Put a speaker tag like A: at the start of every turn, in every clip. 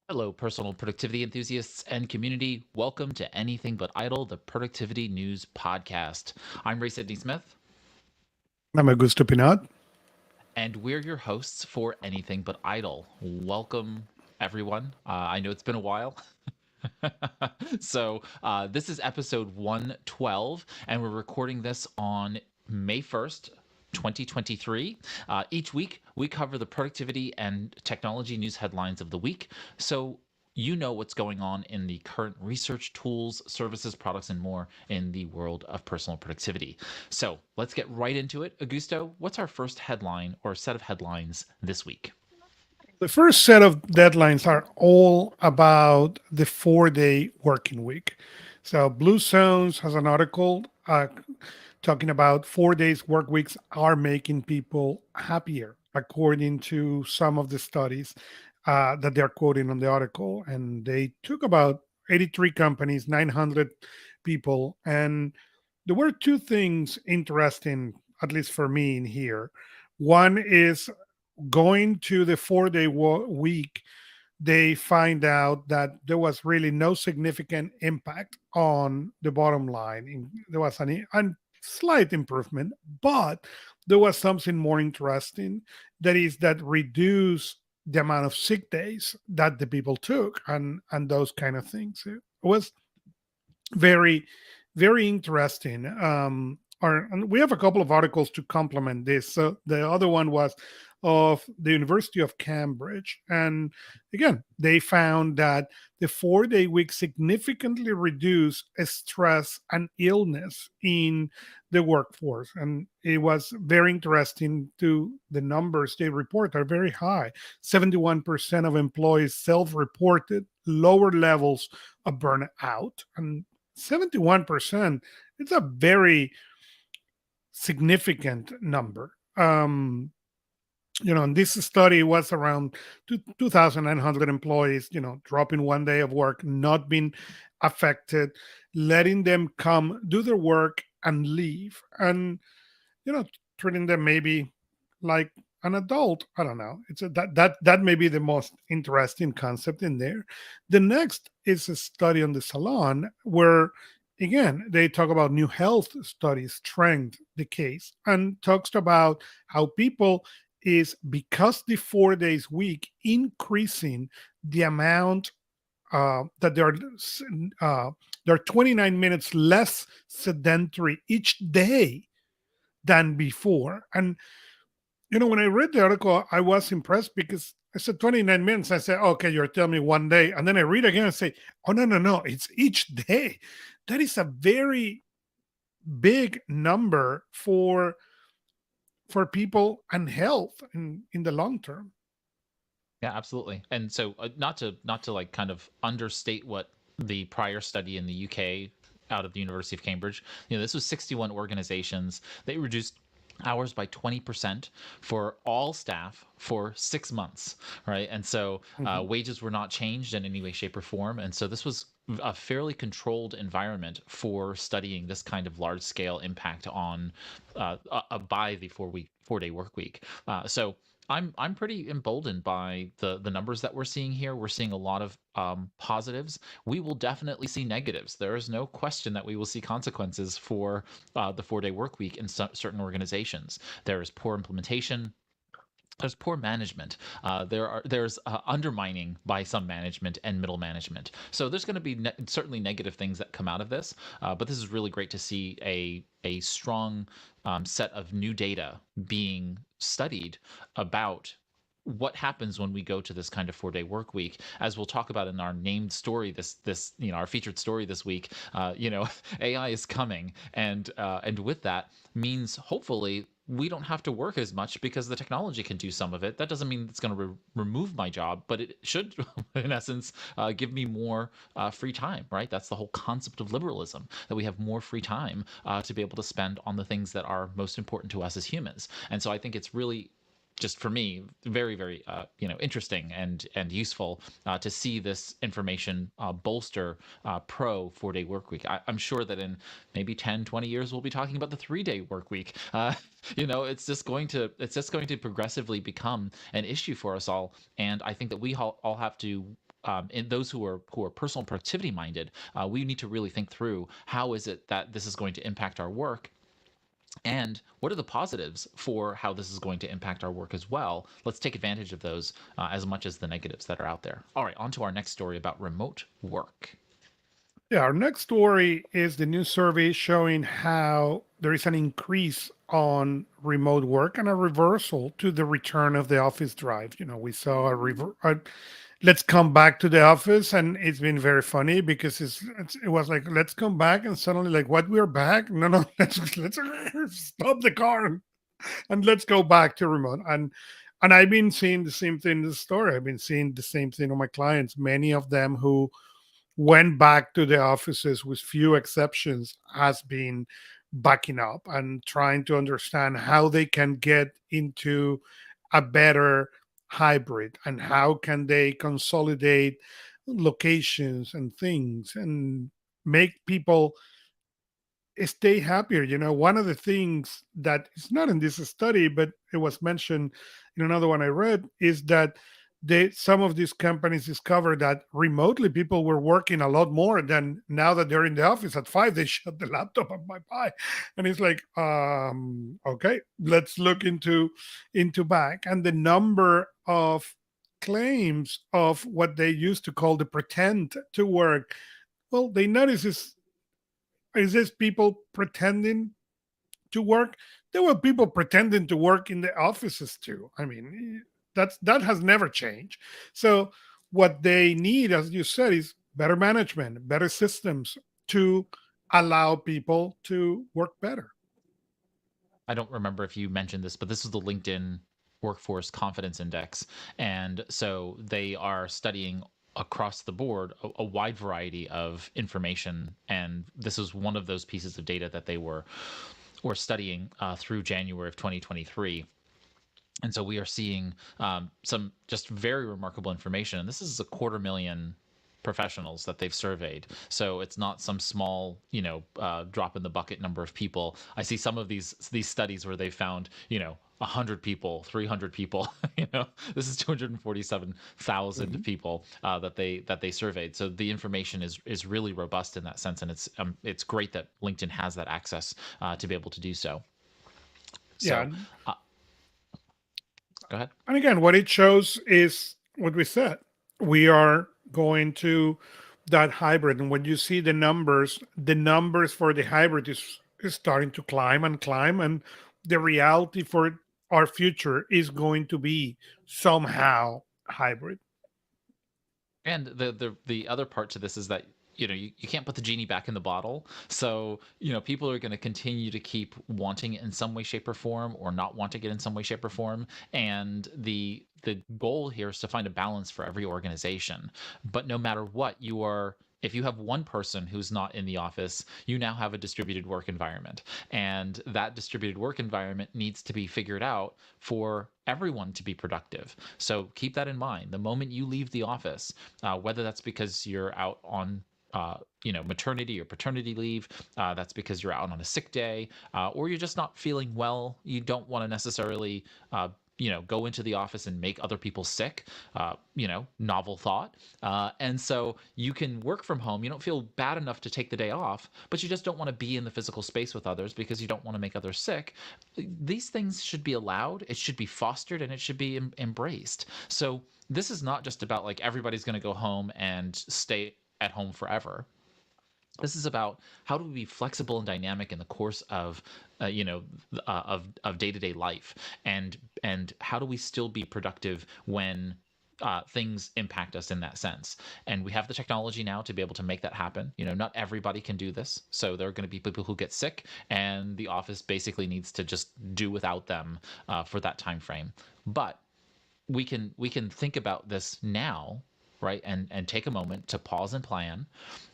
A: Hello, personal productivity enthusiasts and community. Welcome to Anything But Idle, the Productivity News Podcast. I'm Ray Sidney-Smith,
B: I'm Augusto Pinaud.
A: and we're your hosts for Anything But Idle. Welcome, everyone. I know it's been a while. This is episode 112, and we're recording this on May 1st. 2023. Each week, we cover the productivity and technology news headlines of the week. So you know what's going on in the current research, tools, services, products, and more in the world of personal productivity. So let's get right into it. Augusto, what's our first headline or set of headlines this week?
B: The first set of deadlines are all about the 4-day working week. So, Blue Zones has an article talking about 4 days work weeks are making people happier, according to some of the studies that they're quoting on the article. And they took about 83 companies, 900 people. And there were two things interesting, at least for me, in here. One is going to the 4-day week, they find out that there was really no significant impact on the bottom line. There was a slight improvement, but there was something more interesting, that is that reduce the amount of sick days that the people took, and those kind of things. It was very, very interesting. And we have a couple of articles to complement this. So the other one was of the University of Cambridge. And again, they found that the 4-day week significantly reduced stress and illness in the workforce. And it was very interesting to the numbers they report are very high. 71% of employees self-reported lower levels of burnout. And 71%, it's a very significant number. And this study was around 2,900 employees, dropping 1 day of work, not being affected, letting them come, do their work, and leave. And, you know, treating them maybe like an adult. I don't know. That may be the most interesting concept in there. The next is a study on the salon where, again, they talk about new health studies, strength, the case, and talks about how people is, because the 4 days week, increasing the amount that they're 29 minutes less sedentary each day than before. And when I read the article, I was impressed because I said 29 minutes. I said, okay, you're telling me 1 day. And then I read again and say, oh, no, no, no, it's each day. That is a very big number for people and health in the long term.
A: Yeah, absolutely. And so not to like kind of understate what the prior study in the UK out of the University of Cambridge, this was 61 organizations. They reduced hours by 20% for all staff for 6 months, right? And so
B: Mhm.
A: wages were not changed in any way, shape, or form. And so this was a fairly controlled environment for studying this kind of large scale impact on by the 4-day work week. So I'm pretty emboldened by the numbers that we're seeing here. We're seeing a lot of positives. We will definitely see negatives. There is no question that we will see consequences for the 4-day work week in certain organizations. There is poor implementation. There's poor management. There's undermining by some management and middle management. So there's going to be certainly negative things that come out of this. But this is really great to see a strong set of new data being studied about what happens when we go to this kind of 4-day work week. As we'll talk about in our named story, this our featured story this week, AI is coming, and with that means hopefully we don't have to work as much because the technology can do some of it. That doesn't mean it's going to remove my job, but it should, in essence, give me more free time, right? That's the whole concept of liberalism, that we have more free time to be able to spend on the things that are most important to us as humans. And so I think it's really just for me very very interesting and useful to see this information bolster pro 4-day work week. I'm sure that in maybe 10-20 years we'll be talking about the 3-day work week. It's just going to progressively become an issue for us all, and I think that we all have to in those who are personal productivity minded, we need to really think through how is it that this is going to impact our work, and what are the positives for how this is going to impact our work as well. Let's take advantage of those as much as the negatives that are out there. All right, on to our next story about remote work.
B: Yeah, our next story is the new survey showing how there is an increase on remote work and a reversal to the return of the office drive. We saw let's come back to the office, and it's been very funny because it was like let's come back, and suddenly like what, we're back? No, no, let's stop the car and let's go back to remote. And I've been seeing the same thing in the store. I've been seeing the same thing on my clients. Many of them who went back to the offices with few exceptions has been backing up and trying to understand how they can get into a better hybrid and how can they consolidate locations and things and make people stay happier. One of the things that is not in this study, but it was mentioned in another one I read, is that some of these companies discovered that remotely people were working a lot more than now that they're in the office at 5. They shut the laptop and bye. And it's like, okay, let's look into back. And the number of claims of what they used to call the pretend to work, well, they notice is this people pretending to work? There were people pretending to work in the offices too. I mean, that has never changed. So what they need, as you said, is better management, better systems to allow people to work better.
A: I don't remember if you mentioned this, but this is the LinkedIn Workforce Confidence Index. And so they are studying across the board a wide variety of information. And this is one of those pieces of data that they were studying through January of 2023. And so we are seeing some just very remarkable information. And this is 250,000 professionals that they've surveyed. So it's not some small, drop in the bucket number of people. I see some of these studies where they found, 100 people, 300 people. This is 247,000 people that they surveyed. So the information is really robust in that sense, and it's great that LinkedIn has that access to be able to do so.
B: Yeah.
A: So go ahead.
B: And again, what it shows is what we said. We are going to that hybrid. And when you see the numbers for the hybrid is starting to climb and climb. And the reality for our future is going to be somehow hybrid.
A: And the other part to this is that you can't put the genie back in the bottle. So people are going to continue to keep wanting it in some way, shape, or form, or not wanting it in some way, shape, or form. And the goal here is to find a balance for every organization. But no matter what, if you have one person who's not in the office, you now have a distributed work environment. And that distributed work environment needs to be figured out for everyone to be productive. So keep that in mind. The moment you leave the office, whether that's because you're out on maternity or paternity leave, that's because you're out on a sick day, or you're just not feeling well, you don't want to necessarily go into the office and make other people sick, novel thought. And so you can work from home. You don't feel bad enough to take the day off, but you just don't want to be in the physical space with others because you don't want to make others sick. These things should be allowed, it should be fostered, and it should be embraced. So this is not just about like everybody's going to go home and stay at home forever. This is about how do we be flexible and dynamic in the course of of day-to-day life, and how do we still be productive when things impact us in that sense. And we have the technology now to be able to make that happen. Not everybody can do this, so there are going to be people who get sick, and the office basically needs to just do without them for that time frame. But we can think about this now, right, and take a moment to pause and plan,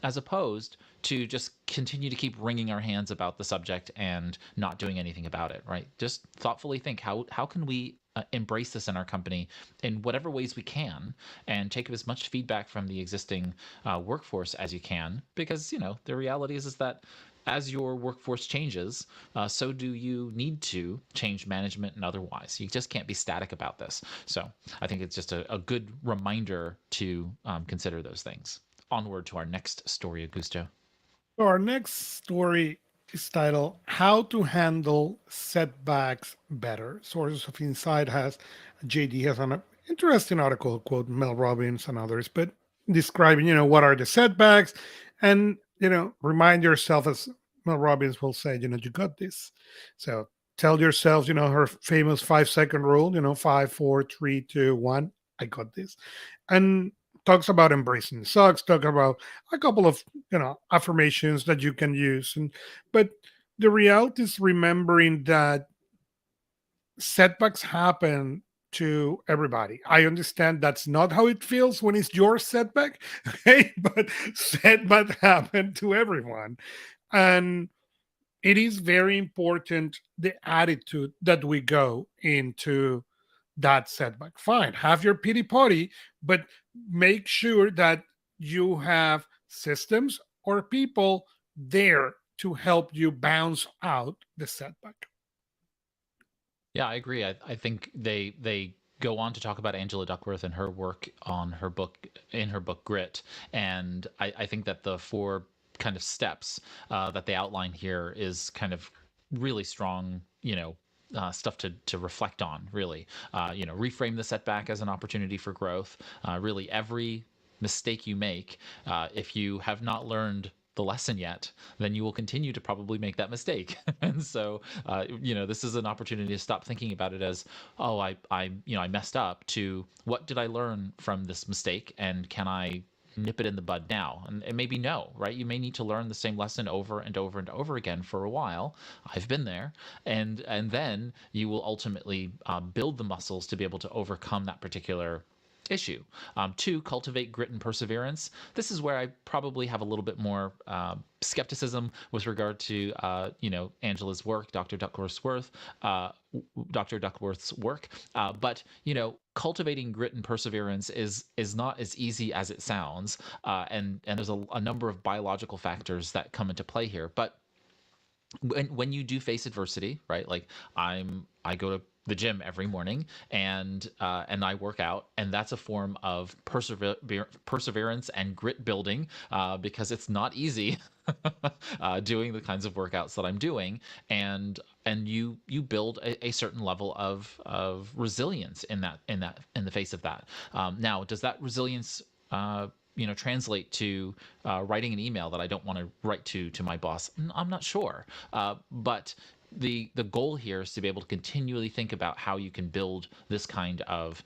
A: as opposed to just continue to keep wringing our hands about the subject and not doing anything about it, right? Just thoughtfully think, how can we embrace this in our company in whatever ways we can, and take as much feedback from the existing workforce as you can, because the reality is that as your workforce changes, so do you need to change management and otherwise. You just can't be static about this. So I think it's just a good reminder to consider those things. Onward to our next story, Augusto.
B: So our next story is titled How to Handle Setbacks Better. Sources of Insight has JD has an interesting article, quote Mel Robbins and others, but describing, what are the setbacks and, remind yourself, as Mel Robbins will say, you got this. So tell yourself, her famous 5 second rule, five, four, three, two, one, I got this. And talks about embracing the sucks, talk about a couple of affirmations that you can use, but the reality is remembering that setbacks happen to everybody. I understand that's not how it feels when it's your setback, okay, but setbacks happen to everyone, and it is very important the attitude that we go into that setback. Fine, have your pity party, but make sure that you have systems or people there to help you bounce out the setback.
A: Yeah, I agree. I think they go on to talk about Angela Duckworth and her work on her book in her book Grit, and I think that the four kind of steps that they outline here is kind of really strong, stuff to reflect on. Really, reframe the setback as an opportunity for growth. Really, every mistake you make, if you have not learned the lesson yet, then you will continue to probably make that mistake. And so, this is an opportunity to stop thinking about it as, oh, I messed up, to what did I learn from this mistake, and can I nip it in the bud now? And maybe no, right? You may need to learn the same lesson over and over and over again for a while. I've been there, and then you will ultimately build the muscles to be able to overcome that particular issue. Two, cultivate grit and perseverance. This is where I probably have a little bit more skepticism with regard to, Angela's work, Dr. Duckworth's work. But cultivating grit and perseverance is not as easy as it sounds, and there's a number of biological factors that come into play here. But when you do face adversity, right? Like I go to the gym every morning, and I work out, and that's a form of perseverance and grit building, because it's not easy doing the kinds of workouts that I'm doing, and you build a certain level of resilience in the face of that. Now, does that resilience translate to writing an email that I don't want to write to my boss? I'm not sure, but the goal here is to be able to continually think about how you can build this kind of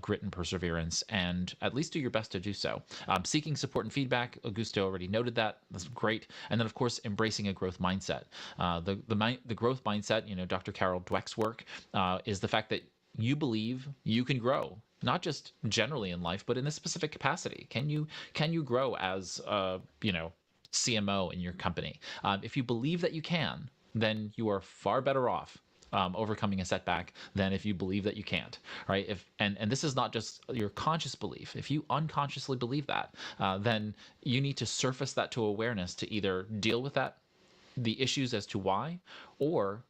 A: grit and perseverance, and at least do your best to do so. Seeking support and feedback, Augusto already noted that. That's great. And then, of course, embracing a growth mindset. The growth mindset, Dr. Carol Dweck's work, is the fact that you believe you can grow, not just generally in life, but in a specific capacity. Can you grow as CMO in your company? If you believe that you can, then you are far better off overcoming a setback than if you believe that you can't, right? And this is not just your conscious belief. If you unconsciously believe that, then you need to surface that to awareness to either deal with the issues as to why, or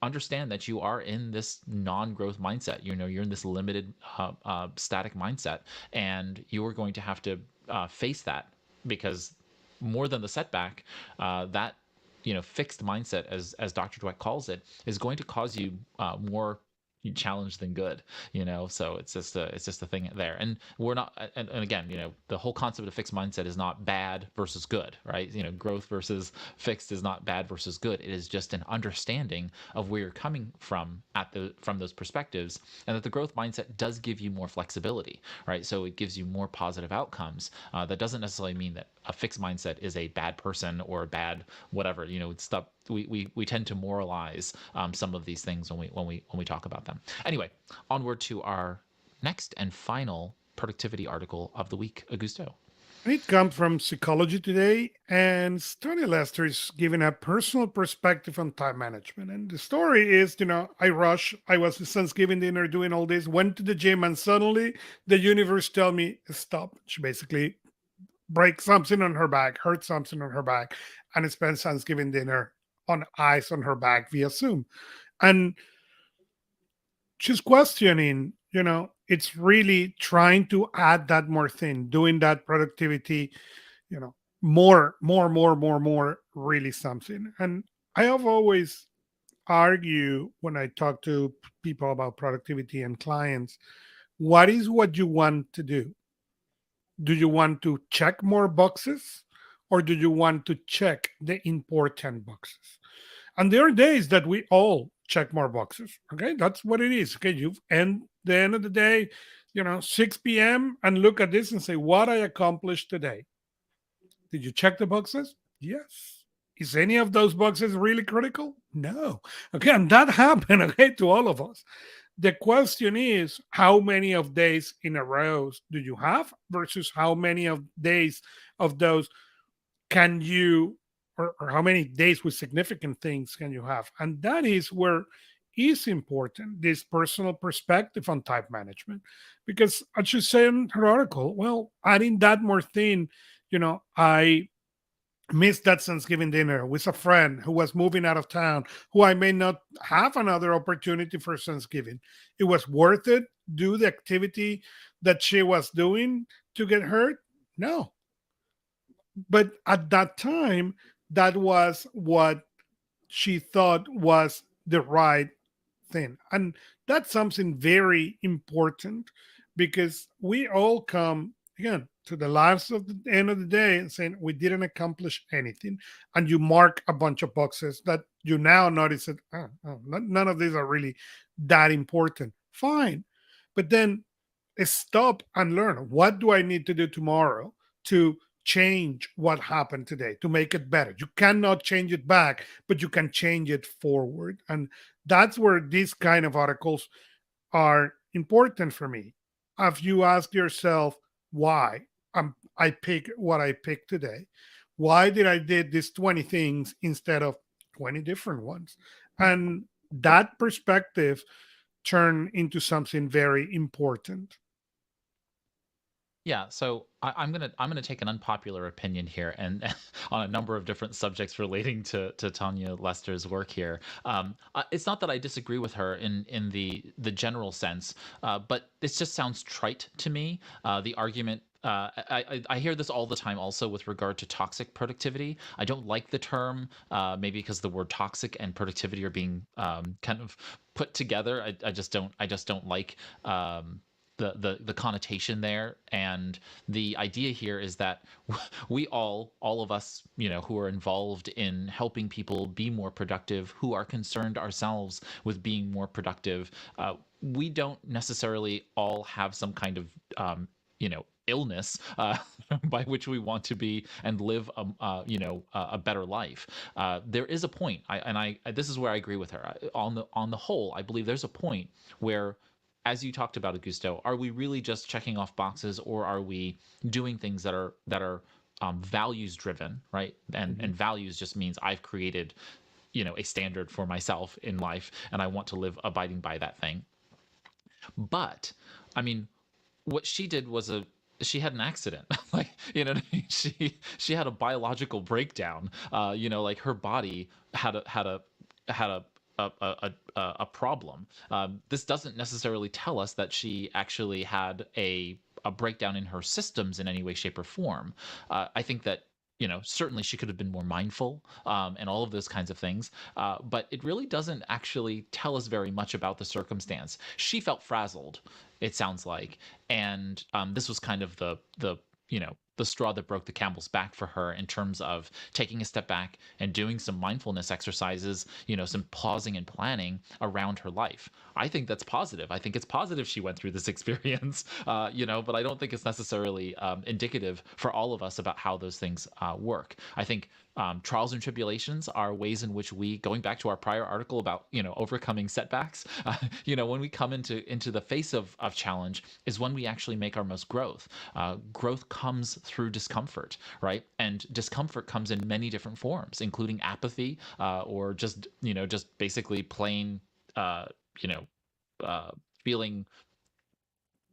A: understand that you are in this non-growth mindset. You're in this limited static mindset, and you are going to have to face that, because more than the setback, that fixed mindset, as Dr. Dweck calls it, is going to cause you more challenge than good. So it's just a thing there. And we're not, and again, the whole concept of fixed mindset is not bad versus good, right? Growth versus fixed is not bad versus good. It is just an understanding of where you're coming from from those perspectives, and that the growth mindset does give you more flexibility, right? So it gives you more positive outcomes. That doesn't necessarily mean that a fixed mindset is a bad person or a bad whatever. It's stuff we tend to moralize some of these things when we talk about them. Anyway, onward to our next and final productivity article of the week, Augusto.
B: And it comes from Psychology Today, and Tony Lester is giving a personal perspective on time management. And the story is, I rush. I was at Thanksgiving dinner doing all this, went to the gym, and suddenly the universe tell me stop. She basically break something on her back, hurt something on her back, and spend Thanksgiving dinner on ice on her back via Zoom. And she's questioning, it's really trying to add that more thing, doing that productivity, you know, more, really something. And I have always argue when I talk to people about productivity and clients, what is what you want to do? Do you want to check more boxes or do you want to check the important boxes? And there are days that we all check more boxes. Okay, that's what it is. Okay, you end the end of the day, 6 p.m. and look at this and say, what I accomplished today. Did you check the boxes? Yes. Is any of those boxes really critical? No. Okay, and that happened, okay, to all of us. The question is, how many of days in a row do you have versus how many of days of those can you, or how many days with significant things can you have? And that is where is important, this personal perspective on type management. Because as she said in her article, well, adding that more thing, I missed that Thanksgiving dinner with a friend who was moving out of town, who I may not have another opportunity for Thanksgiving. It was worth it. Do the activity that she was doing to get hurt? No. But at that time, that was what she thought was the right thing. And that's something very important because we all come, again, to the last of the end of the day and saying we didn't accomplish anything. And you mark a bunch of boxes that you now notice that none of these are really that important. Fine. But then stop and learn, what do I need to do tomorrow to change what happened today to make it better? You cannot change it back, but you can change it forward. And that's where these kind of articles are important for me. If you ask yourself why I pick what I picked today, why did I did these 20 things instead of 20 different ones? And that perspective turn into something very important.
A: Yeah, so I'm gonna take an unpopular opinion here, and on a number of different subjects relating to Tanya Lester's work here. It's not that I disagree with her in the general sense, but this just sounds trite to me. The argument. I hear this all the time also with regard to toxic productivity. I don't like the term, maybe because the word toxic and productivity are being kind of put together. I just don't like the connotation there. And the idea here is that we all of us, who are involved in helping people be more productive, who are concerned ourselves with being more productive, we don't necessarily all have some kind of illness, by which we want to be and live a better life. There is a point, this is where I agree with her. On the whole, I believe there's a point where, as you talked about, Augusto, are we really just checking off boxes, or are we doing things that are values driven, right? And values just means I've created, a standard for myself in life, and I want to live abiding by that thing. But I mean, what she did was she had an accident. Like, what I mean? She had a biological breakdown. Like her body had a problem. This doesn't necessarily tell us that she actually had a breakdown in her systems in any way, shape, or form. I think that, certainly she could have been more mindful, and all of those kinds of things. But it really doesn't actually tell us very much about the circumstance. She felt frazzled, it sounds like, and this was kind of the straw that broke the camel's back for her, in terms of taking a step back and doing some mindfulness exercises, some pausing and planning around her life. I think that's positive. I think it's positive she went through this experience, but I don't think it's necessarily indicative for all of us about how those things work. I think trials and tribulations are ways in which we, going back to our prior article about overcoming setbacks, when we come into the face of challenge, is when we actually make our most growth. Growth comes through discomfort, right? And discomfort comes in many different forms, including apathy, or just basically plain, uh, you know, feeling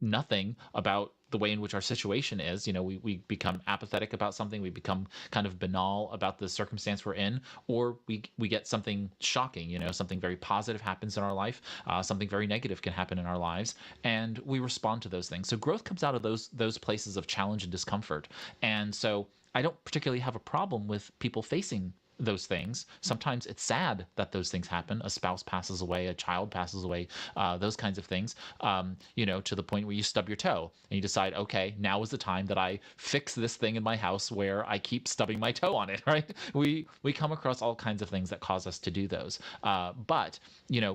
A: nothing about the way in which our situation is. We become apathetic about something, we become kind of banal about the circumstance we're in, or we get something shocking. Something very positive happens in our life, something very negative can happen in our lives, and we respond to those things. So growth comes out of those places of challenge and discomfort. And so I don't particularly have a problem with people facing those things. Sometimes it's sad that those things happen. A spouse passes away, a child passes away, those kinds of things, to the point where you stub your toe and you decide, okay, now is the time that I fix this thing in my house where I keep stubbing my toe on it, right? We come across all kinds of things that cause us to do those. But,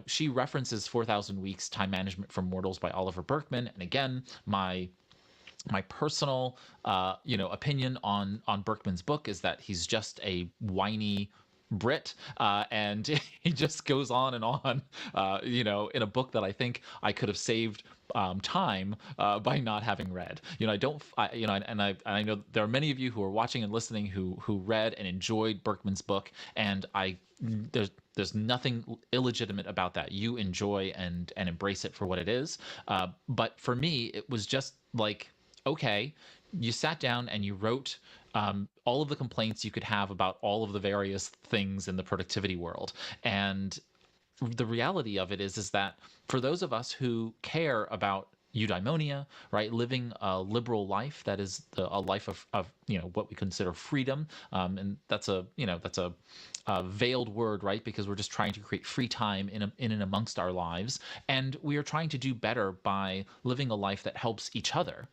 A: she references 4,000 Weeks Time Management for Mortals by Oliver Burkeman. And again, my personal opinion on Berkman's book is that he's just a whiny Brit, and he just goes on and on, in a book that I think I could have saved time by not having read. I don't, and I know there are many of you who are watching and listening who read and enjoyed Berkman's book, and there's nothing illegitimate about that. You enjoy and embrace it for what it is. But for me, it was just like, okay, you sat down and you wrote all of the complaints you could have about all of the various things in the productivity world. And the reality of it is that for those of us who care about eudaimonia, right, living a liberal life that is a life of what we consider freedom, and that's a veiled word, right, because we're just trying to create free time in and amongst our lives, and we are trying to do better by living a life that helps each other,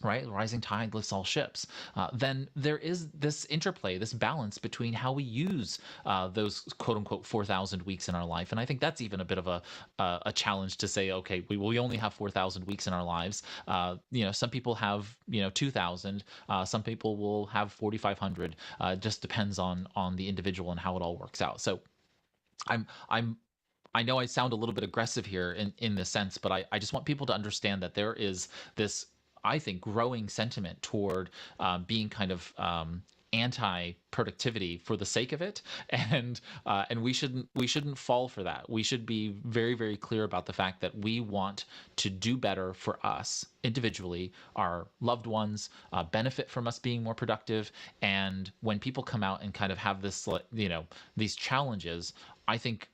A: right? Rising tide lifts all ships. Then there is this interplay, this balance between how we use those quote unquote 4,000 weeks in our life. And I think that's even a bit of a challenge to say, okay, we only have 4,000 weeks in our lives. Some people have 2,000. Some people will have 4,500. Just depends on the individual and how it all works out. So I'm I know I sound a little bit aggressive here in this sense, but I just want people to understand that there is this, I think, growing sentiment toward being kind of anti-productivity for the sake of it, and we shouldn't fall for that. We should be very, very clear about the fact that we want to do better for us individually, our loved ones benefit from us being more productive. And when people come out and kind of have this, these challenges, I think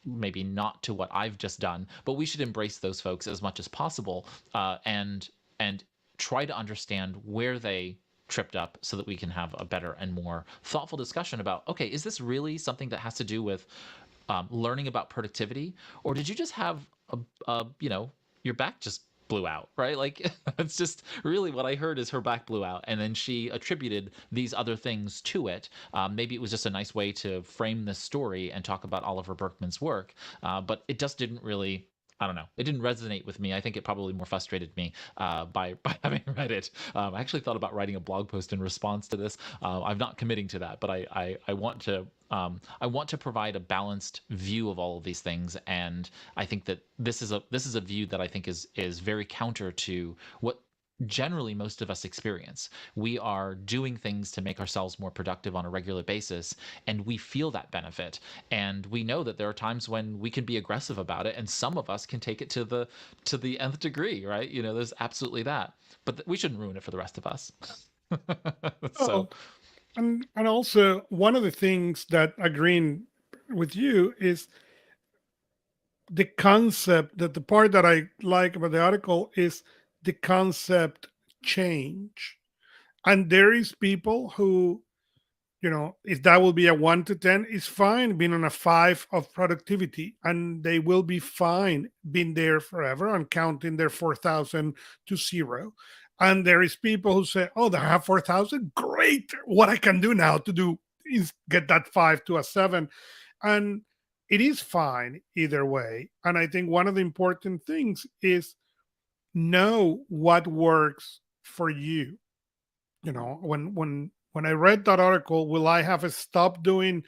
A: maybe not to what I've just done, but we should embrace those folks as much as possible, and try to understand where they tripped up so that we can have a better and more thoughtful discussion about, okay, is this really something that has to do with learning about productivity, or did you just have your back just blew out, right? Like that's just really what I heard, is her back blew out, and then she attributed these other things to it. Maybe it was just a nice way to frame this story and talk about Oliver Berkman's work, but it just didn't really, I don't know, it didn't resonate with me. I think it probably more frustrated me by having read it. I actually thought about writing a blog post in response to this. I'm not committing to that, but I want to provide a balanced view of all of these things, and I think that this is a view that I think is very counter to what generally most of us experience. We are doing things to make ourselves more productive on a regular basis, and we feel that benefit. And we know that there are times when we can be aggressive about it, and some of us can take it to the nth degree, right? There's absolutely that. But we shouldn't ruin it for the rest of us. So,
B: Oh, and also one of the things that agreeing with you is the concept, that the part that I like about the article is the concept change. And there is people who, if that will be a 1 to 10, is fine being on a 5 of productivity, and they will be fine being there forever and counting their 4,000 to zero. And there is people who say, oh, they have 4,000, great, what I can do now to do is get that 5 to a 7. And it is fine either way. And I think one of the important things is know what works for you. When I read that article, will I have stopped doing,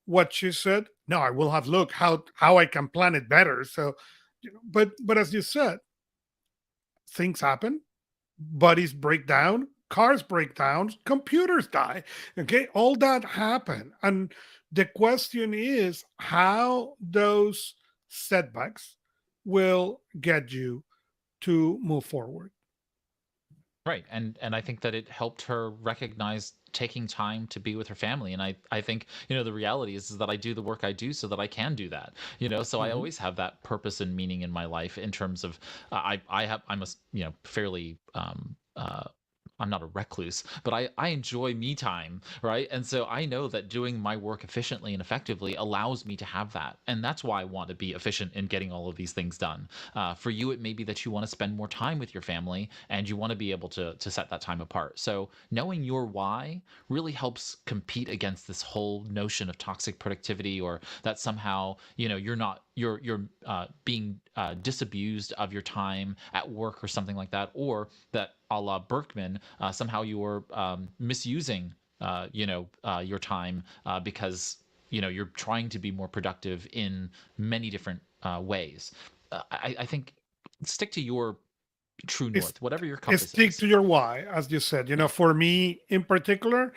B: what she said? No, I will have looked how I can plan it better. So, but as you said, things happen, bodies break down, cars break down, computers die. Okay, all that happen, and the question is how those setbacks will get you to move forward.
A: Right. And I think that it helped her recognize taking time to be with her family. And I think, the reality is that I do the work I do so that I can do that. So I
B: Mhm.
A: always have that purpose and meaning in my life in terms of I'm a fairly I'm not a recluse, but I enjoy me time, right? And so I know that doing my work efficiently and effectively allows me to have that. And that's why I want to be efficient in getting all of these things done. For you, it may be that you want to spend more time with your family and you want to be able to set that time apart. So knowing your why really helps compete against this whole notion of toxic productivity, or that somehow, you're being disabused of your time at work or something like that, or that a la Berkman, somehow you're misusing, your time because you're trying to be more productive in many different ways. I think stick to your true
B: It's,
A: north, whatever your compass
B: stick
A: is.
B: to your why, as you said.
A: Yeah,
B: For me in particular,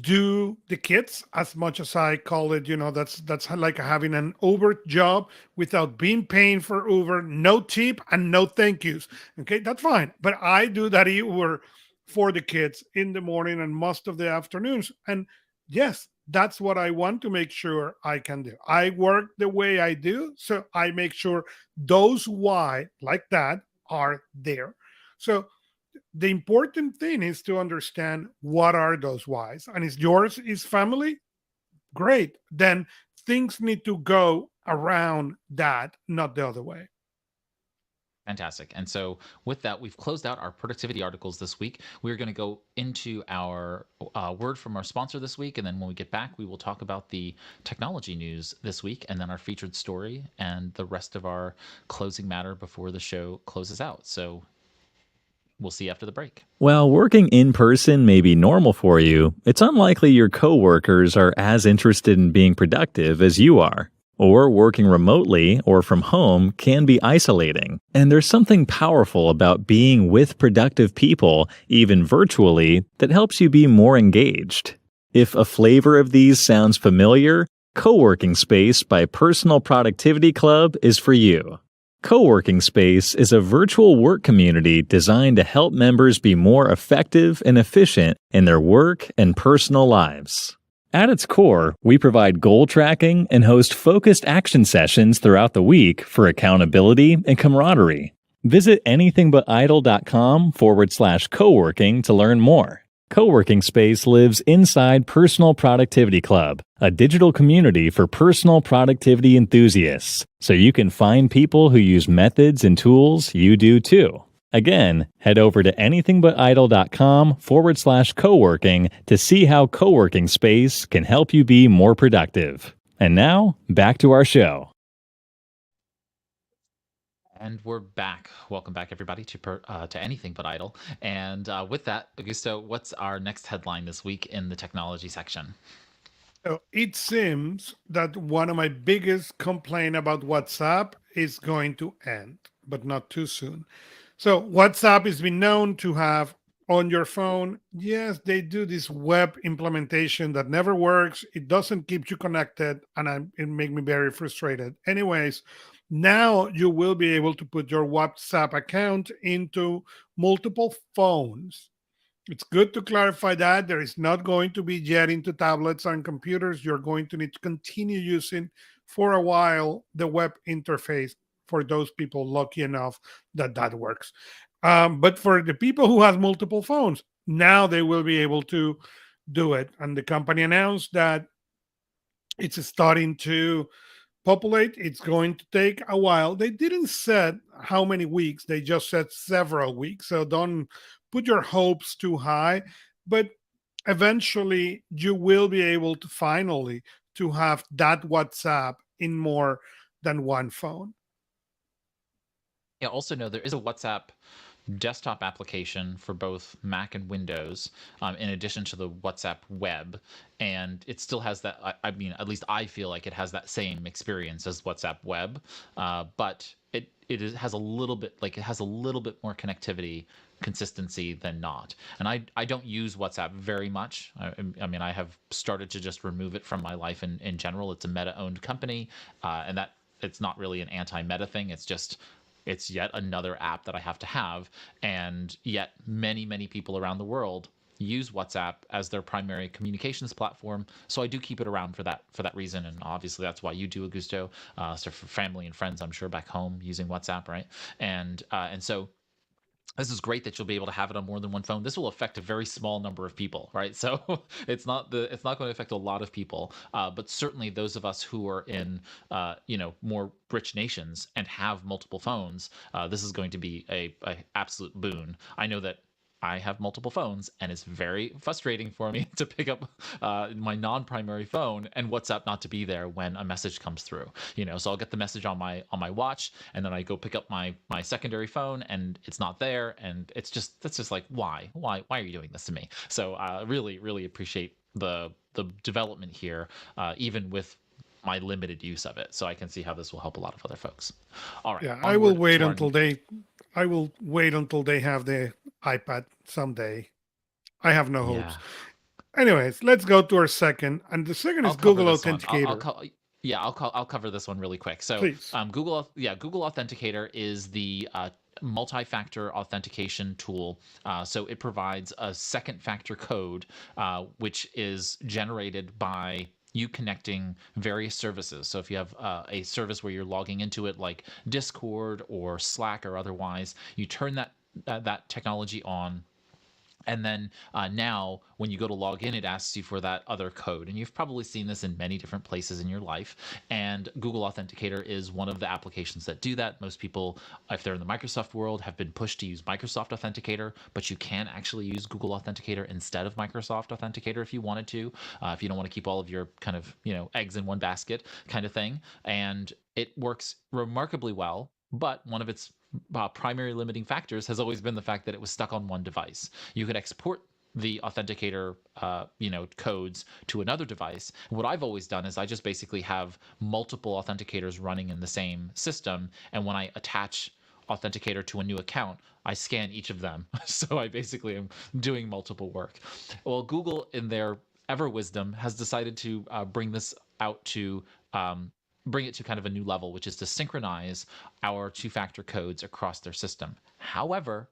B: do the kids as much as I call it, that's like having an Uber job without being paying for Uber, no tip and no thank yous. Okay, that's fine. But I do that Uber for the kids in the morning and most of the afternoons. And yes, that's what I want to make sure I can do. I work the way I do, so I make sure those why like that are there. So the important thing is to understand what are those whys, and if yours is family, great, then things need to go around that, not the other way.
A: fantastic. And so, with that, we've closed out our productivity articles this week. We're going to go into our word from our sponsor this week. And then when we get back, we will talk about the technology news this week, and then our featured story, and the rest of our closing matter before the show closes out. So, we'll see you after the break.
C: While working in person may be normal for you, it's unlikely your coworkers are as interested in being productive as you are. Or working remotely or from home can be isolating. And there's something powerful about being with productive people, even virtually, that helps you be more engaged. If a flavor of these sounds familiar, Co-working Space by Personal Productivity Club is for you. Co-working Space is a virtual work community designed to help members be more effective and efficient in their work and personal lives. At its core, we provide goal tracking and host focused action sessions throughout the week for accountability and camaraderie. Visit anythingbutidle.com/coworking to learn more. Co-working Space lives inside Personal Productivity Club, a digital community for personal productivity enthusiasts, so you can find people who use methods and tools you do too. Again, head over to anythingbutidle.com/coworking to see how Co-working Space can help you be more productive. And now, back to our show.
A: And we're back. Welcome back, everybody, to Anything But Idle. And with that, Augusto, what's our next headline this week in the technology section?
B: So it seems that one of my biggest complaint about WhatsApp is going to end, but not too soon. So WhatsApp has been known to have on your phone. Yes, they do this web implementation that never works. It doesn't keep you connected, and it makes me very frustrated. Anyways, now you will be able to put your WhatsApp account into multiple phones. It's good to clarify that there is not going to be yet into tablets and computers. You're going to need to continue using for a while the web interface for those people lucky enough that that works. But for the people who have multiple phones, now they will be able to do it. And the company announced that it's starting to populate. It's going to take a while. They didn't set how many weeks, they just said several weeks. So don't put your hopes too high, but eventually you will be able to finally to have that WhatsApp in more than one phone.
A: Yeah, also know there is a WhatsApp desktop application for both Mac and Windows, in addition to the WhatsApp web. And it still has that, I mean, at least I feel like it has that same experience as WhatsApp web, but has a little bit, like it has a little bit more connectivity consistency than not. And I don't use WhatsApp very much. I mean, I have started to just remove it from my life in general. It's a Meta owned company, and that it's not really an anti-Meta thing. It's just It's yet another app that I have to have, and yet many people around the world use WhatsApp as their primary communications platform. So I do keep it around for that reason, and obviously that's why you do, Augusto. So for family and friends, I'm sure back home using WhatsApp, right? And so this is great that you'll be able to have it on more than one phone. This will affect a very small number of people, right? So it's not going to affect a lot of people, but certainly those of us who are in more rich nations and have multiple phones, this is going to be a absolute boon. I know that I have multiple phones, and it's very frustrating for me to pick up my non-primary phone and WhatsApp not to be there when a message comes through. So I'll get the message on my watch, and then I go pick up my secondary phone, and it's not there, and that's just like, why are you doing this to me? So really appreciate the development here, even with my limited use of it. So I can see how this will help a lot of other folks. All right,
B: Yeah,
A: onward to our
B: I will wait until they have the iPad someday. I have no hopes.
A: yeah.
B: Anyways, let's go to our second, and the second
A: I'll
B: is
A: cover
B: Google
A: this one.
B: Authenticator.
A: I'll cover this one really quick. So,
B: Please.
A: Google Authenticator is the multi-factor authentication tool. So it provides a second factor code, which is generated by you connecting various services. So if you have a service where you're logging into it, like Discord or Slack or otherwise, you turn that technology on, and then now, when you go to log in, it asks you for that other code. And you've probably seen this in many different places in your life. And Google Authenticator is one of the applications that do that. Most people, if they're in the Microsoft world, have been pushed to use Microsoft Authenticator, but you can actually use Google Authenticator instead of Microsoft Authenticator if you wanted to, if you don't want to keep all of your kind of, eggs in one basket kind of thing. And it works remarkably well. But one of its primary limiting factors has always been the fact that it was stuck on one device. You could export the authenticator codes to another device. And what I've always done is I just basically have multiple authenticators running in the same system, and when I attach authenticator to a new account, I scan each of them. So I basically am doing multiple work. Well, Google, in their ever wisdom, has decided to bring this out to bring it to kind of a new level, which is to synchronize our two-factor codes across their system. However,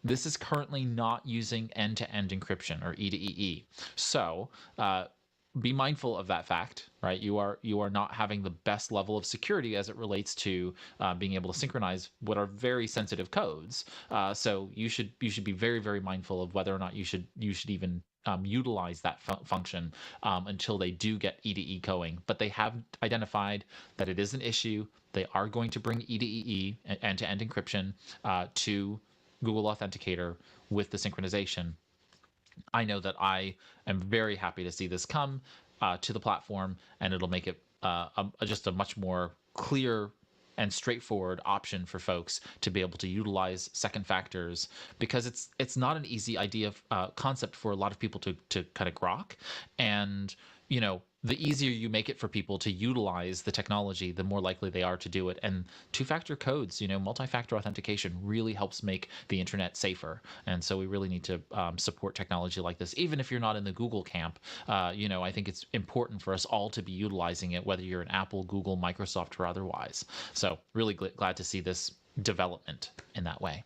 A: this is currently not using end-to-end encryption, or E2EE. So be mindful of that fact, right? You are not having the best level of security as it relates to being able to synchronize what are very sensitive codes. So you should be very mindful of whether or not you should even utilize that function until they do get E2E going. But they have identified that it is an issue. They are going to bring E2EE, end-to-end encryption, to Google Authenticator with the synchronization. I know that I am very happy to see this come to the platform, and it'll make it just a much more clear and straightforward option for folks to be able to utilize second factors, because it's not an easy concept for a lot of people to kind of grok. And the easier you make it for people to utilize the technology, the more likely they are to do it. And two-factor codes, multi-factor authentication really helps make the internet safer. And so we really need to support technology like this, even if you're not in the Google camp. I think it's important for us all to be utilizing it, whether you're an Apple, Google, Microsoft, or otherwise. So really glad to see this development in that way.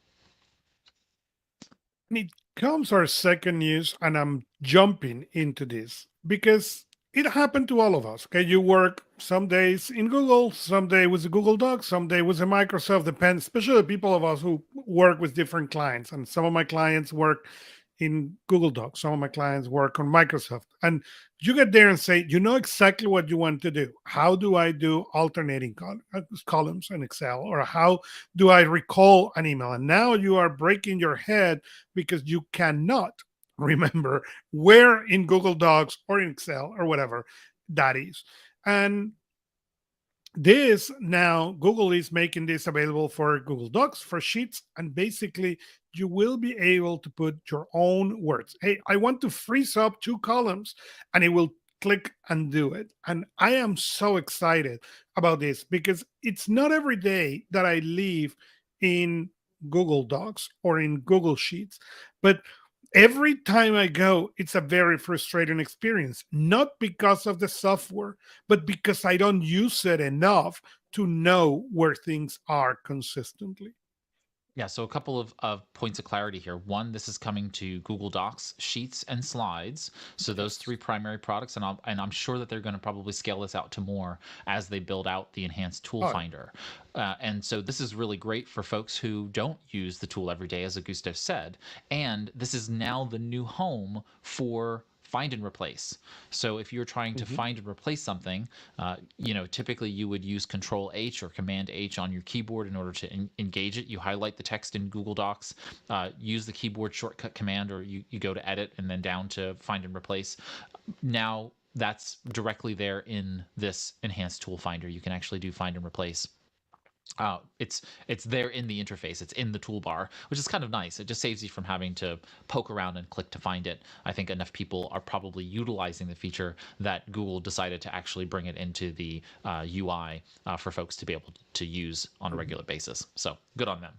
B: And it comes our second news, and I'm jumping into this because it happened to all of us. Okay, you work some days in Google, some day with the Google Docs, some day with the Microsoft. Depends, especially the people of us who work with different clients. And some of my clients work in Google Docs, some of my clients work on Microsoft. And you get there and say, you know exactly what you want to do. How do I do alternating columns in Excel? Or how do I recall an email? And now you are breaking your head because you cannot remember where in Google Docs or in Excel or whatever that is. And this now, Google is making this available for Google Docs, for Sheets, and basically you will be able to put your own words. Hey, I want to freeze up 2 columns, and it will click and do it. And I am so excited about this because it's not every day that I live in Google Docs or in Google Sheets, but every time I go, it's a very frustrating experience, not because of the software, but because I don't use it enough to know where things are consistently?
A: Yeah, so a couple of points of clarity here. One, this is coming to Google Docs, Sheets, and Slides. So those three
B: Yes.
A: primary products, and I'm sure that they're going to probably scale this out to more as they build out the enhanced tool
B: Oh, yeah.
A: finder. And so this is really great for folks who don't use the tool every day, as Augusto said. And this is now the new home for find and replace. So if you're trying to
B: Mhm.
A: find and replace something, typically you would use Control H or Command H on your keyboard in order to engage it. You highlight the text in Google Docs, use the keyboard shortcut command, or you go to Edit and then down to Find and Replace. Now that's directly there in this enhanced tool finder. You can actually do Find and Replace. It's there in the interface. It's in the toolbar, which is kind of nice. It just saves you from having to poke around and click to find it. I think enough people are probably utilizing the feature that Google decided to actually bring it into the UI for folks to be able to use on a
B: Mhm.
A: regular basis. So good on them.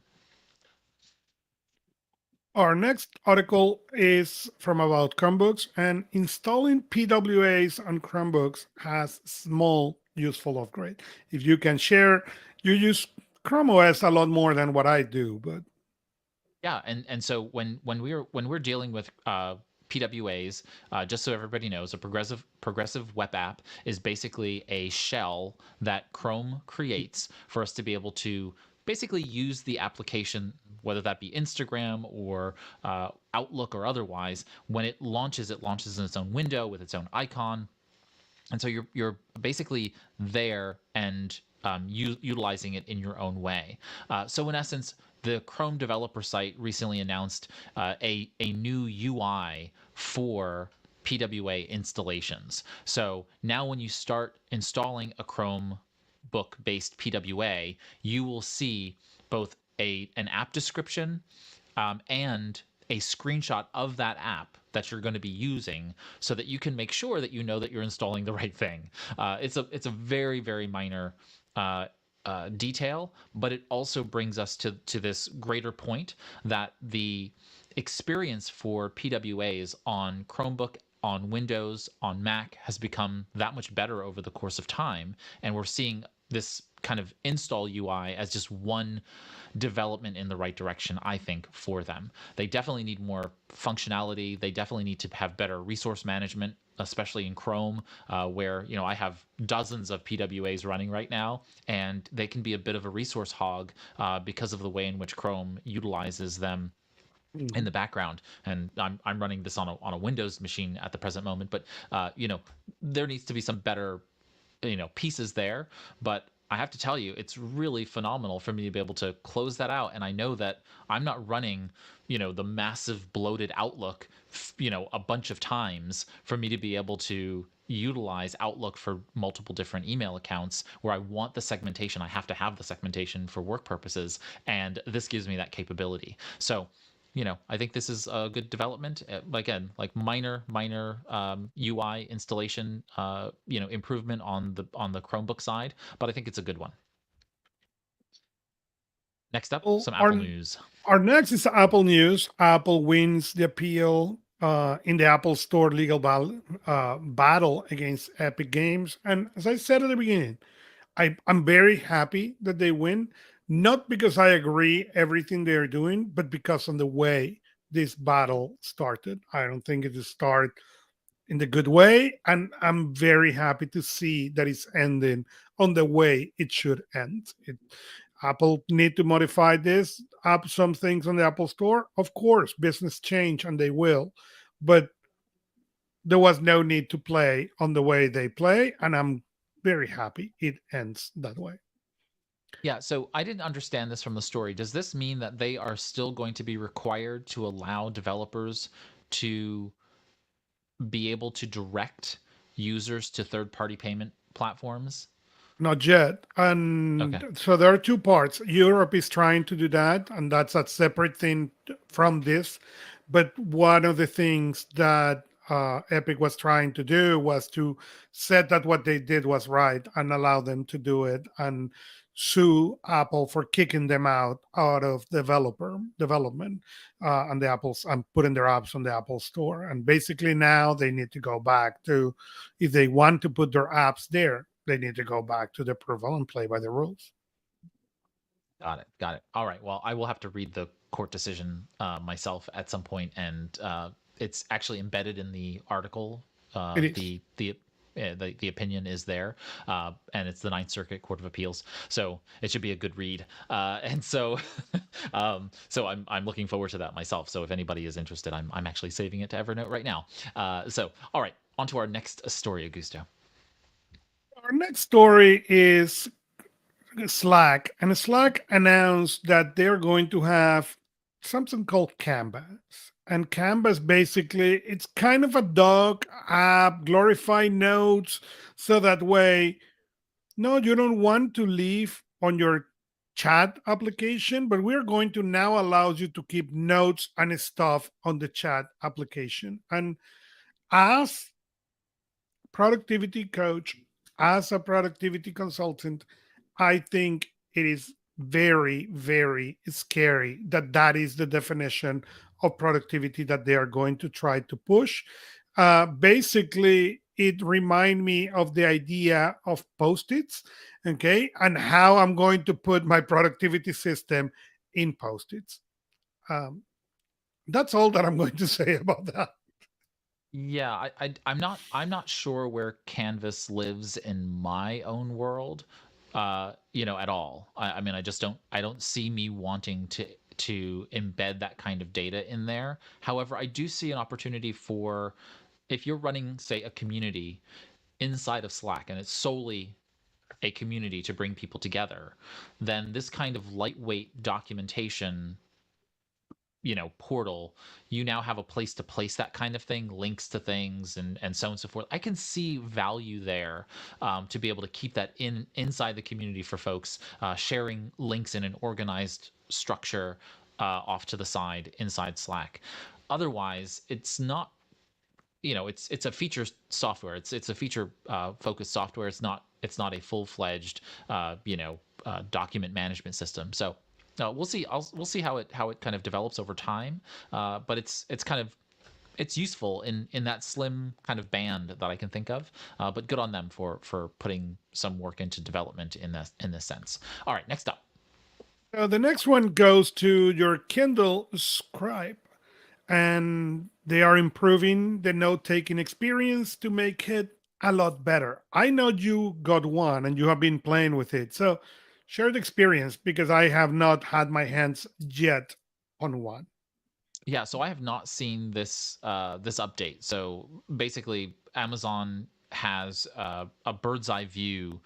B: Our next article is from about Chromebooks, and installing PWAs on Chromebooks has small useful upgrade. If you can share, you use Chrome OS a lot more than what I do, but
A: Yeah, and so when we're dealing with PWAs, just so everybody knows, a progressive web app is basically a shell that Chrome creates for us to be able to basically use the application, whether that be Instagram or Outlook or otherwise. When it launches in its own window with its own icon, and so you're basically there and utilizing it in your own way. So in essence, the Chrome developer site recently announced a new UI for PWA installations. So now when you start installing a Chrome book based PWA, you will see both an app description and a screenshot of that app that you're going to be using so that you can make sure that you know that you're installing the right thing. It's a very very minor uh, detail, but it also brings us to this greater point that the experience for PWAs on Chromebook, on Windows, on Mac has become that much better over the course of time, and we're seeing this kind of install UI as just one development in the right direction, I think, for them. They definitely need more functionality. They definitely need to have better resource management, especially in Chrome, where I have dozens of PWAs running right now, and they can be a bit of a resource hog because of the way in which Chrome utilizes them in
B: mhm.
A: the background. And I'm running this on a Windows machine at the present moment, but there needs to be some better pieces there. But I have to tell you, it's really phenomenal for me to be able to close that out, and I know that I'm not running the massive bloated Outlook a bunch of times for me to be able to utilize Outlook for multiple different email accounts where I want the segmentation. I have to have the segmentation for work purposes, and this gives me that capability. So I think this is a good development. Again, like minor UI installation, improvement on the Chromebook side, but I think it's a good one. Next up,
B: Well,
A: some Apple news.
B: our next is Apple news. Apple wins the appeal in the Apple Store legal battle against Epic Games. And as I said at the beginning, I'm very happy that they win, not because I agree everything they're doing, but because of the way this battle started. I don't think it started in the good way, and I'm very happy to see that it's ending on the way it should end. Apple need to modify this up some things on the Apple Store. Of course, business change and they will, but there was no need to play on the way they play, and I'm very happy it ends that way.
A: Yeah, so I didn't understand this from the story. Does this mean that they are still going to be required to allow developers to be able to direct users to third-party payment platforms?
B: Not yet.
A: Okay.
B: And so there are two parts. Europe is trying to do that, and that's a separate thing from this. But one of the things that Epic was trying to do was to set that what they did was right and allow them to do it and sue Apple for kicking them out of developer development and the Apple's and putting their apps on the Apple Store. And basically now they need to go back to if they want to put their apps there, they need to go back to the approval and play by the rules.
A: Got it. Got it. All right. Well, I will have to read the court decision myself at some point, and it's actually embedded in the article.
B: It is.
A: The opinion is there, and it's the Ninth Circuit Court of Appeals, so it should be a good read. And so, so I'm looking forward to that myself. So if anybody is interested, I'm actually saving it to Evernote right now. So all right, on to our next story, Augusto.
B: Our next story is Slack, and Slack announced that they're going to have something called Canvas. And Canvas basically, it's kind of a dog app, glorify notes, so that way, no, you don't want to leave on your chat application, but we're going to now allow you to keep notes and stuff on the chat application. And as productivity coach, as a productivity consultant, I think it is very, very scary that that is the definition of productivity that they are going to try to push. Basically, it remind me of the idea of post-its, okay, and how I'm going to put my productivity system in post-its. Um, that's all that I'm going to say about that.
A: Yeah, I'm not sure where Canvas lives in my own world, at all. I mean, I don't see me wanting to embed that kind of data in there. However, I do see an opportunity for if you're running, say, a community inside of Slack and it's solely a community to bring people together, then this kind of lightweight documentation portal, you now have a place to place that kind of thing, links to things, and so on and so forth. I can see value there, to be able to keep that inside the community for folks, sharing links in an organized structure, off to the side inside Slack. Otherwise, it's not, it's a feature software. It's a feature focused software. It's not a full-fledged document management system. So we'll see. We'll see how it kind of develops over time. But it's useful in that slim kind of band that I can think of. But good on them for putting some work into development in this sense. All right, next up.
B: The next one goes to your Kindle Scribe, and they are improving the note taking experience to make it a lot better. I know you got one and you have been playing with it. So share the experience because I have not had my hands yet on one.
A: Yeah, so I have not seen this update. So basically, Amazon has a bird's eye view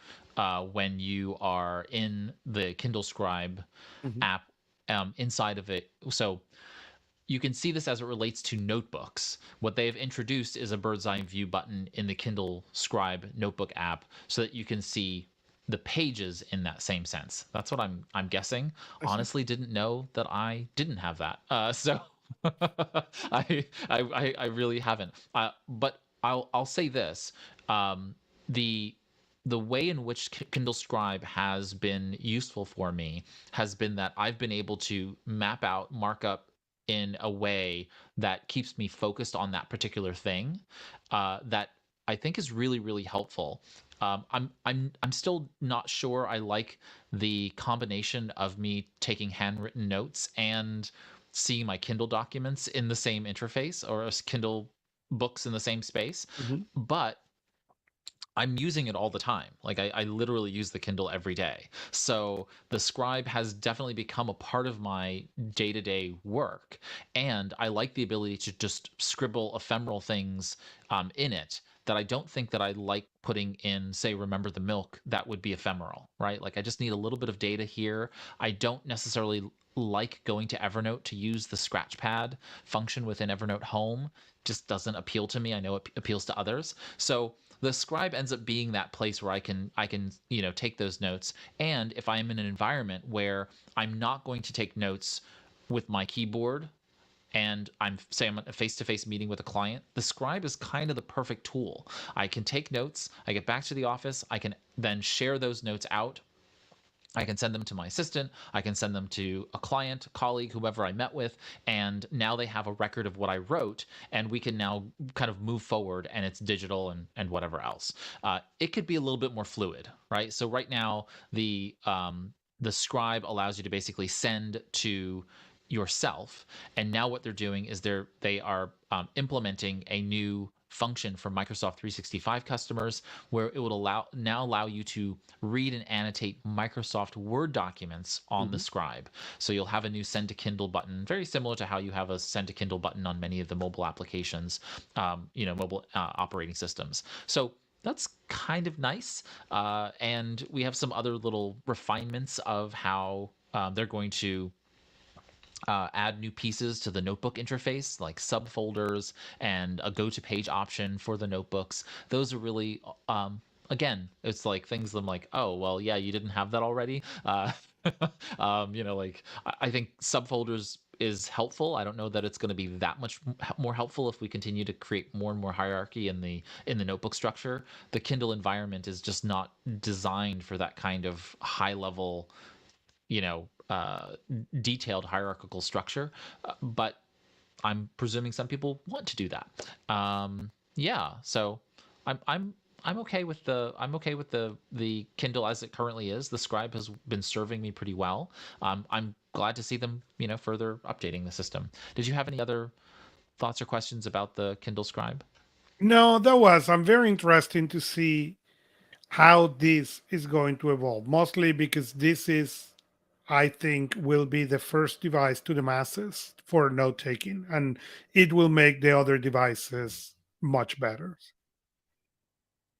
A: when you are in the Kindle Scribe
B: Mhm.
A: app, inside of it. So you can see this as it relates to notebooks. What they have introduced is a bird's eye view button in the Kindle Scribe notebook app so that you can see the pages in that same sense. That's what I'm guessing.
B: I see.
A: Honestly, didn't know that I didn't have that. So I really haven't. But I'll say this: the way in which Kindle Scribe has been useful for me has been that I've been able to map out markup in a way that keeps me focused on that particular thing, that I think is really, really helpful. I'm still not sure I like the combination of me taking handwritten notes and seeing my Kindle documents in the same interface, or as Kindle books in the same space.
B: Mhm.
A: But I'm using it all the time. Like I literally use the Kindle every day. So the Scribe has definitely become a part of my day-to-day work. And I like the ability to just scribble ephemeral things in it that I don't think that I like putting in, say, Remember the Milk, that would be ephemeral, right? Like I just need a little bit of data here. I don't necessarily like going to Evernote to use the scratch pad function within Evernote Home. Just doesn't appeal to me. I know it appeals to others. So the Scribe ends up being that place where I can take those notes. And if I'm in an environment where I'm not going to take notes with my keyboard, and I'm in a face-to-face meeting with a client, the Scribe is kind of the perfect tool. I can take notes, I get back to the office, I can then share those notes out I can send them to my assistant. I can send them to a client, a colleague, whoever I met with. And now they have a record of what I wrote. And we can now kind of move forward and it's digital and whatever else. It could be a little bit more fluid, right? So right now, the scribe allows you to basically send to yourself. And now what they're doing is they are implementing a new function for Microsoft 365 customers where it would allow you to read and annotate Microsoft Word documents on the
B: Mhm.
A: scribe. So you'll have a new send to Kindle button, very similar to how you have a send to Kindle button on many of the mobile applications, mobile operating systems. So that's kind of nice. And we have some other little refinements of how they're going to add new pieces to the notebook interface, like subfolders and a go to page option for the notebooks. Those are really, again, it's like things I'm like, oh, well, yeah, you didn't have that already. Like I think subfolders is helpful. I don't know that it's going to be that much more helpful if we continue to create more and more hierarchy in the notebook structure. The Kindle environment is just not designed for that kind of high level, you know, detailed hierarchical structure, but I'm presuming some people want to do that. Yeah, so I'm okay with the Kindle as it currently is. The Scribe has been serving me pretty well. I'm glad to see them, further updating the system. Did you have any other thoughts or questions about the Kindle Scribe?
B: No, that was. I'm very interested to see how this is going to evolve. Mostly because this is, I think, will be the first device to the masses for note taking, and it will make the other devices much better.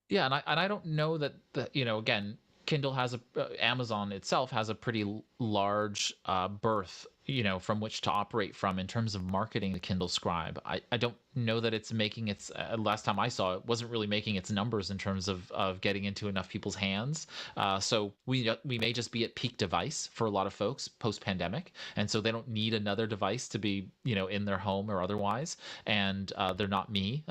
A: Yeah, and I don't know that again, Kindle has Amazon itself has a pretty large berth, from which to operate from in terms of marketing the Kindle Scribe. I don't know that it's making its last time I saw it wasn't really making its numbers in terms of getting into enough people's hands. So we may just be at peak device for a lot of folks post pandemic, and so they don't need another device to be in their home or otherwise, and they're not me.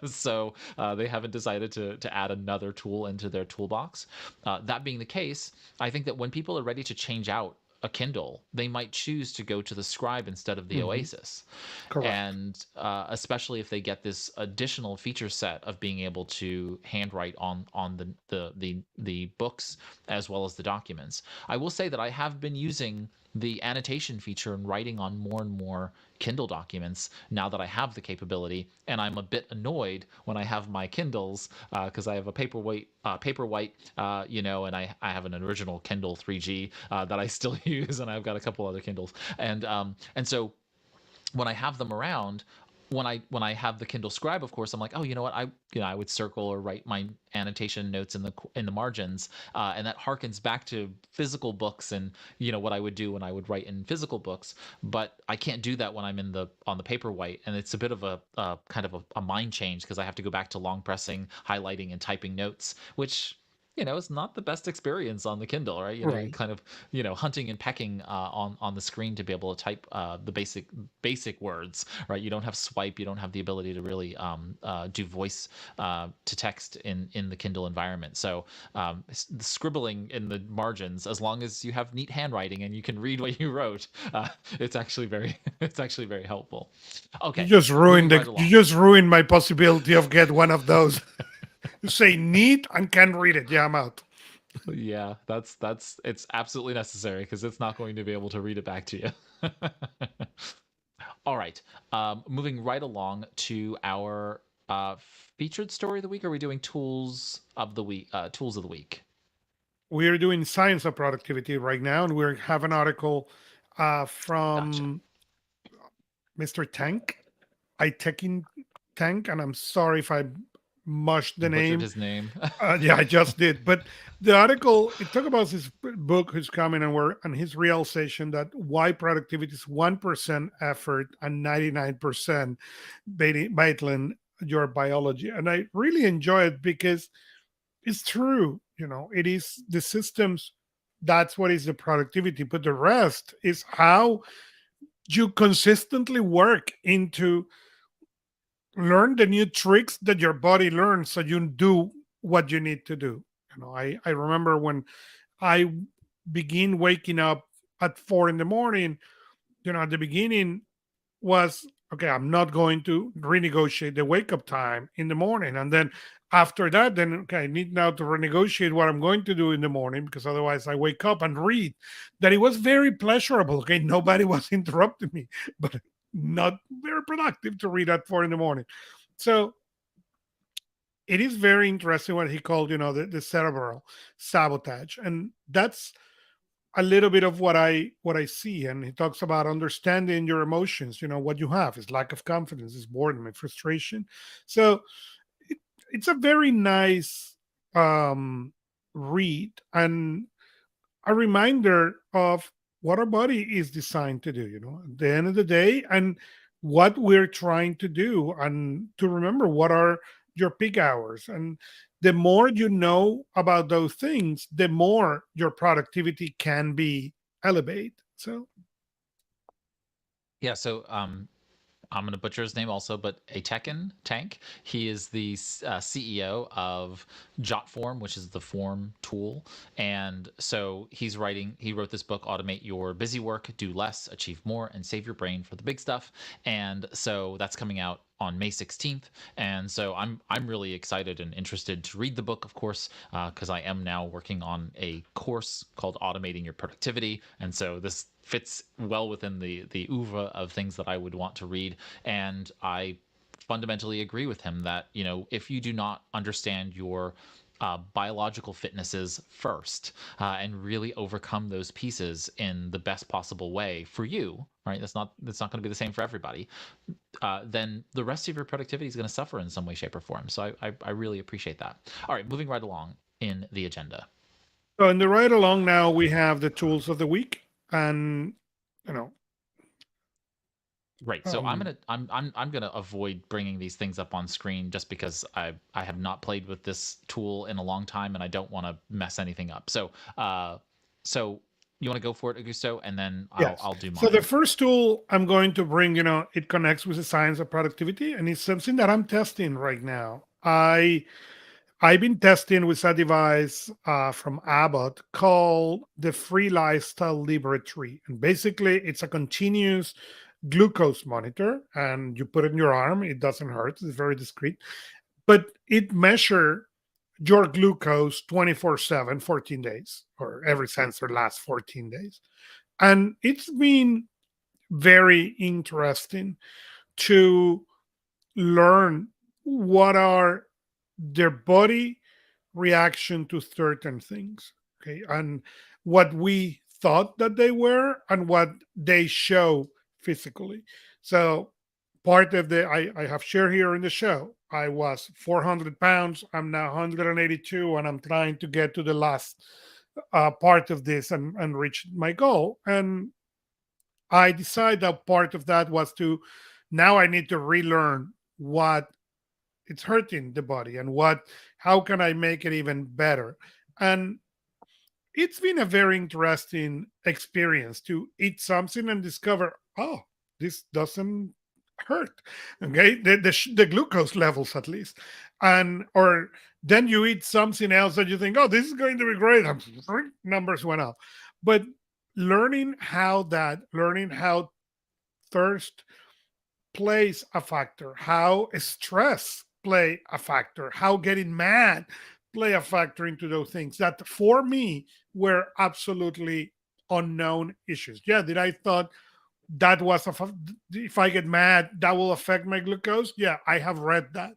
A: So they haven't decided to add another tool into their toolbox. That being the case, I think that when people are ready to change out a Kindle, they might choose to go to the Scribe instead of the
B: Hmm.
A: Oasis,
B: Correct.
A: and especially if they get this additional feature set of being able to handwrite on the books as well as the documents. I will say that I have been using the annotation feature and writing on more and more Kindle documents now that I have the capability, and I'm a bit annoyed when I have my Kindles because I have a paperwhite, and I have an original Kindle 3G that I still use, and I've got a couple other Kindles, and so when I have them around, when I have the Kindle Scribe, of course, I'm like, oh, you know what, I would circle or write my annotation notes in the margins, and that harkens back to physical books and what I would do when I would write in physical books. But I can't do that when I'm on the Paperwhite, and it's a bit of a kind of a mind change because I have to go back to long pressing, highlighting, and typing notes, which it's not the best experience on the Kindle, right? You're
B: Right.
A: kind of, hunting and pecking on the screen to be able to type the basic words, right? You don't have swipe, you don't have the ability to really do voice to text in the Kindle environment. So the scribbling in the margins, as long as you have neat handwriting and you can read what you wrote, it's actually very it's actually very helpful. Okay, moving right
B: You
A: along.
B: just ruined my possibility of get one of those. You say neat and can't read it. Yeah, I'm out.
A: Yeah, that's it's absolutely necessary because it's not going to be able to read it back to you. All right. Moving right along to our featured story of the week. Are we doing tools of the week? Tools of the week.
B: We're doing science of productivity right now, and we have an article
A: Gotcha.
B: from Mr. Tank, I taking Tank, and I'm sorry if I mushed the
A: Butchered
B: name.
A: his name.
B: Yeah, I just did. But the article it talk about his book who's coming and his realization that why productivity is 1% effort and 99% battling your biology. And I really enjoy it because it's true. It is the systems. That's what is the productivity, but the rest is how you consistently work into learn the new tricks that your body learns so you do what you need to do. I remember when I begin waking up at 4 in the morning, at the beginning was okay, I'm not going to renegotiate the wake up time in the morning. And then after that, then okay, I need now to renegotiate what I'm going to do in the morning because otherwise I wake up and read. That it was very pleasurable. Okay, nobody was interrupting me, but not very productive to read at 4 in the morning. So it is very interesting what he called, the cerebral sabotage. And that's a little bit of what I see. And he talks about understanding your emotions. What you have is lack of confidence, is boredom and frustration. So it, it's a very nice um read, and a reminder of what our body is designed to do, at the end of the day, and what we're trying to do, and to remember what are your peak hours. And the more you know about those things, the more your productivity can be elevated. So,
A: Yeah, so I'm going to butcher his name also, but a Tank. He is the CEO of Jotform, which is the form tool. And so he wrote this book, Automate Your Busy Work, Do Less, Achieve More, and Save Your Brain for the Big Stuff. And so that's coming out on May 16th. And so I'm really excited and interested to read the book, of course, because I am now working on a course called Automating Your Productivity. And so this fits well within the oeuvre of things that I would want to read. And I fundamentally agree with him that, if you do not understand your biological fitnesses first, and really overcome those pieces in the best possible way for you, right? That's not going to be the same for everybody. Then the rest of your productivity is going to suffer in some way, shape, or form. So I really appreciate that. All right, moving right along in the agenda.
B: so in the ride along now, we have the tools of the week, and you know,
A: Right. So
B: um,
A: I'm gonna avoid bringing these things up on screen just because I have not played with this tool in a long time and I don't want to mess anything up. So you want to go for it, Augusto, and then I'll
B: yes.
A: I'll do
B: So the
A: mine.
B: first tool I'm going to bring, it connects with the science of productivity, and it's something that I'm testing right now. I've been testing with a device from Abbott called the Free Lifestyle Laboratory. And basically, it's a continuous glucose monitor, and you put it in your arm. It doesn't hurt. It's very discreet. But it measures your glucose 24/7, 14 days, or every sensor lasts 14 days. And it's been very interesting to learn what are their body reaction to certain things, okay, and what we thought that they were and what they show physically. So part of I have shared here in the show, I was 400 pounds, I'm now 182, and I'm trying to get to the last part of this, and reach my goal. And I decided that part of that was to, now I need to relearn what it's hurting the body, and how can I make it even better. And it's been a very interesting experience to eat something and discover, oh, this doesn't hurt. Okay, the glucose levels at least. And or then you eat something else that you think, oh, this is going to be great, and numbers went up. But learning how thirst plays a factor, how stress play a factor, how getting mad play a factor into those things that for me were absolutely unknown issues. Yeah, did I thought that was if I get mad that will affect my glucose? Yeah, I have read that.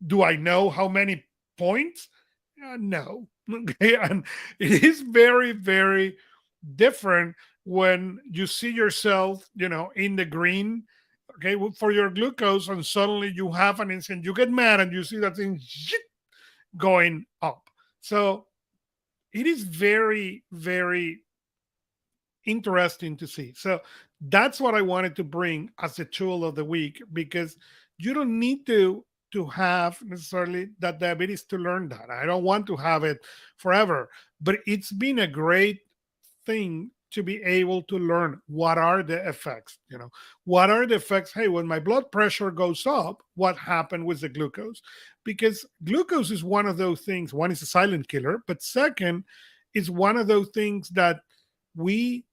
B: Do I know how many points? No. Okay, and it is very, very different when you see yourself, in the green, okay, for your glucose, and suddenly you have an instant, you get mad, and you see that thing going up. So it is very, very interesting to see. So that's what I wanted to bring as the tool of the week, because you don't need to have necessarily that diabetes to learn that. I don't want to have it forever, but it's been a great thing to be able to learn what are the effects. What are the effects? Hey, when my blood pressure goes up, what happened with the glucose? Because glucose is one of those things. One is a silent killer, but second, is one of those things that we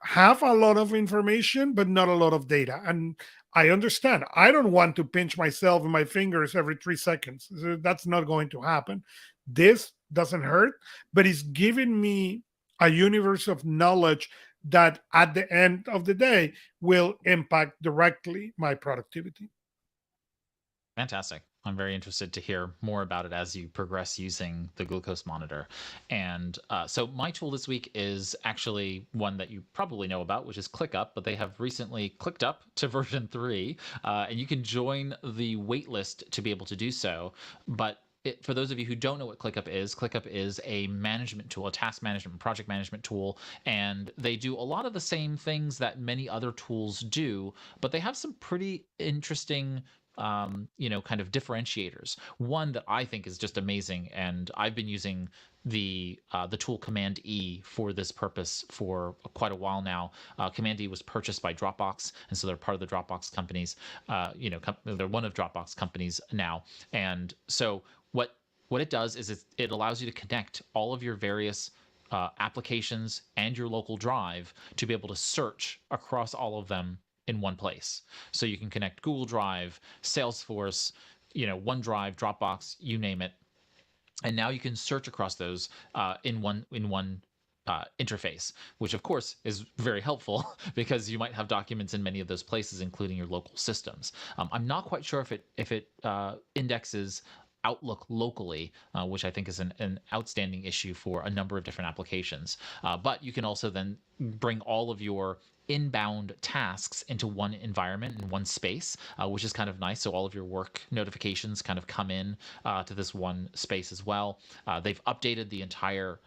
B: have a lot of information, but not a lot of data. And I understand. I don't want to pinch myself in my fingers every 3 seconds. That's not going to happen. This doesn't hurt, but it's giving me a universe of knowledge that at the end of the day will impact directly my productivity.
A: Fantastic. I'm very interested to hear more about it as you progress using the glucose monitor. And so my tool this week is actually one that you probably know about, which is ClickUp, but they have recently clicked up to version 3, and you can join the waitlist to be able to do so. But for those of you who don't know what ClickUp is a management tool, a task management, project management tool, and they do a lot of the same things that many other tools do, but they have some pretty interesting kind of differentiators. One that I think is just amazing, and I've been using the tool Command E for this purpose for quite a while now. Command E was purchased by Dropbox, and so they're part of the Dropbox companies. They're one of Dropbox companies now, and so what it does is it allows you to connect all of your various applications and your local drive to be able to search across all of them in one place. So you can connect Google Drive, Salesforce, OneDrive, Dropbox, you name it, and now you can search across those in one interface, which of course is very helpful because you might have documents in many of those places, including your local systems. I'm not quite sure if it indexes Outlook locally, which I think is an outstanding issue for a number of different applications. But you can also then bring all of your inbound tasks into one environment in one space, which is kind of nice. So all of your work notifications kind of come in to this one space as well. They've updated the entire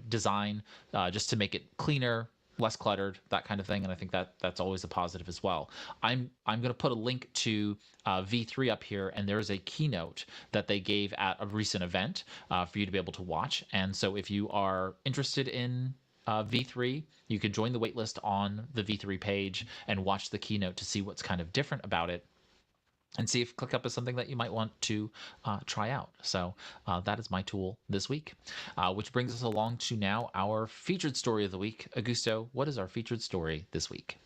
A: design just to make it cleaner, less cluttered, that kind of thing, and I think that's always a positive as well. I'm going to put a link to V3 up here, and there's a keynote that they gave at a recent event for you to be able to watch. And so if you are interested in V3, you can join the waitlist on the V3 page and watch the keynote to see what's kind of different about it, and see if ClickUp is something that you might want to try out. So that is my tool this week, which brings us along to now our featured story of the week. Augusto, what is our featured story this week?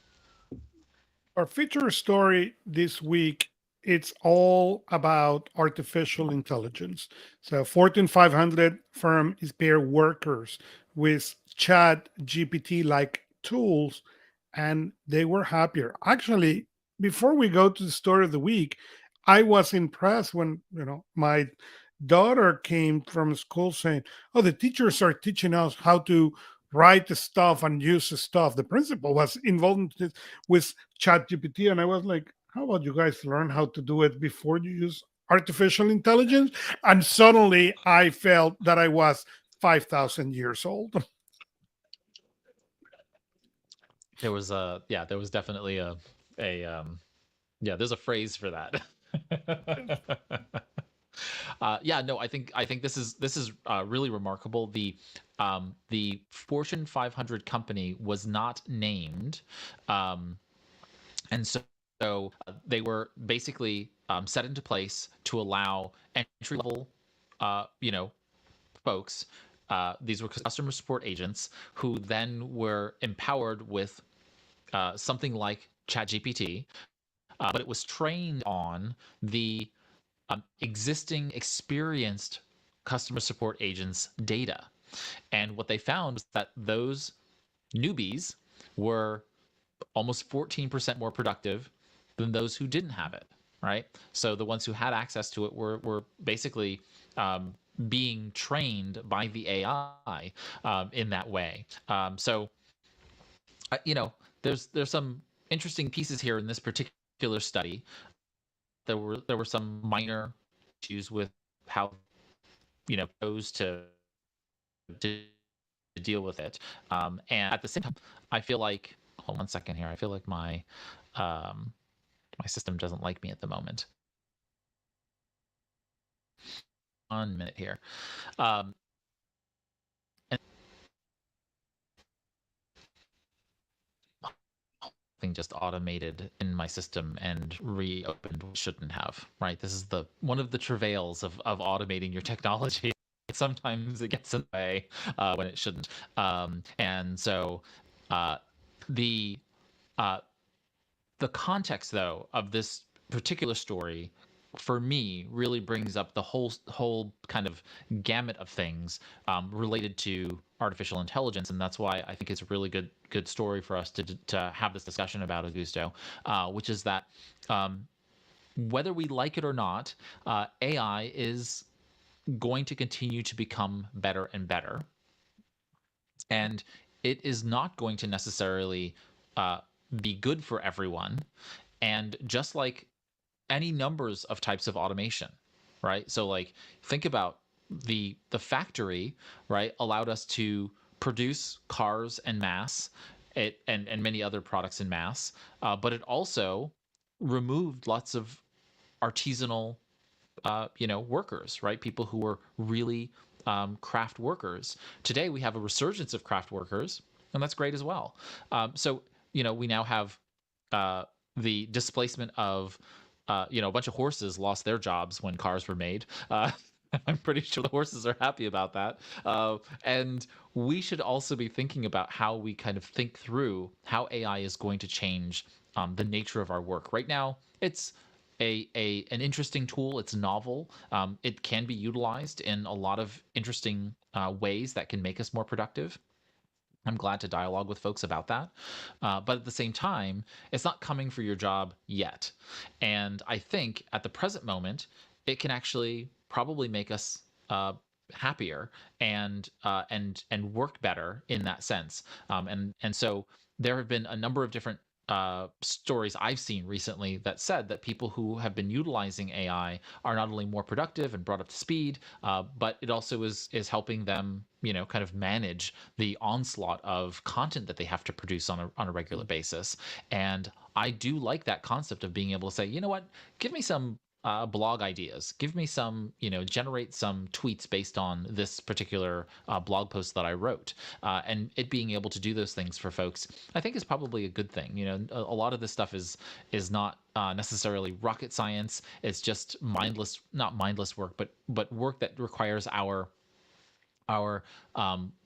B: Our feature story this week, it's all about artificial intelligence. So Fortune 500 firm is pair workers with chat GPT like tools, and they were happier. Actually, before we go to the story of the week, I was impressed when my daughter came from school saying, "Oh, the teachers are teaching us how to write the stuff and use the stuff." The principal was involved in with ChatGPT, and I was like, "How about you guys learn how to do it before you use artificial intelligence?" And suddenly, I felt that I was 5,000 years old.
A: There was definitely there's a phrase for that. No, I think this is really remarkable. The Fortune 500 company was not named, and they were basically set into place to allow entry level, folks. These were customer support agents who then were empowered with something like ChatGPT, but it was trained on the existing experienced customer support agents' data. And what they found was that those newbies were almost 14% more productive than those who didn't have it, right? So the ones who had access to it were basically being trained by the AI in that way. There's some interesting pieces here in this particular study. There were some minor issues with how chose to deal with it, and at the same time, I feel like, hold on 1 second here. I feel like my system doesn't like me at the moment. 1 minute here. And thing just automated in my system and reopened, shouldn't have, right? This is one of the travails of automating your technology. sometimes it gets in the way when it shouldn't. And so uh, the uh, the context, though, of this particular story for me really brings up the whole kind of gamut of things related to artificial intelligence, and that's why I think it's a really good story for us to have this discussion about, Augusto, which is that um, whether we like it or not, AI is going to continue to become better and better, and it is not going to necessarily uh, be good for everyone. And just like any numbers of types of automation, right? So like think about the factory, right, allowed us to produce cars en masse, and many other products in mass, but it also removed lots of artisanal workers, right? People who were really craft workers. Today we have a resurgence of craft workers, and that's great as well. So we now have uh, the displacement of a bunch of horses lost their jobs when cars were made. I'm pretty sure the horses are happy about that. And we should also be thinking about how we kind of think through how AI is going to change the nature of our work. Right now, it's an interesting tool. It's novel. It can be utilized in a lot of interesting ways that can make us more productive. I'm glad to dialogue with folks about that. But at the same time, it's not coming for your job yet. And I think at the present moment, it can actually probably make us happier and work better in that sense. And so there have been a number of different stories I've seen recently that said that people who have been utilizing AI are not only more productive and brought up to speed, but it also is helping them, kind of manage the onslaught of content that they have to produce on a regular basis. And I do like that concept of being able to say, you know what, give me some blog ideas. Give me some, generate some tweets based on this particular blog post that I wrote. And it being able to do those things for folks, I think is probably a good thing. A lot of this stuff is not necessarily rocket science. It's just not mindless work, but work that requires our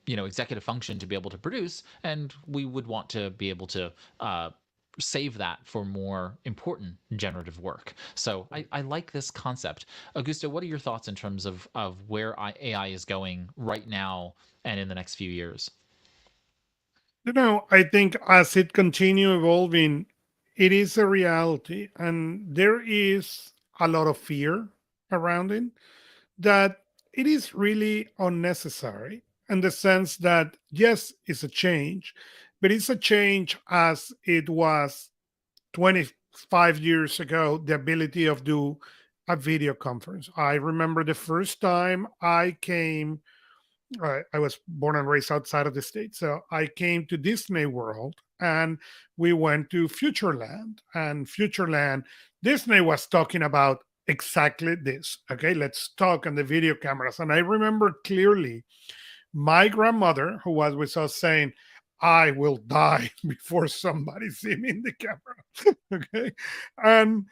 A: executive function to be able to produce, and we would want to be able to save that for more important generative work. So I like this concept. Augusto, what are your thoughts in terms of where AI is going right now and in the next few years?
B: I think as it continue evolving, it is a reality, and there is a lot of fear around it that it is really unnecessary in the sense that yes, it's a change, but it's a change as it was 25 years ago, the ability of do a video conference. I remember the first time I was born and raised outside of the state. So I came to Disney World and we went to Futureland. And Futureland, Disney was talking about exactly this. Okay, let's talk on the video cameras. And I remember clearly my grandmother, who was with us, saying, I will die before somebody see me in the camera. Okay. And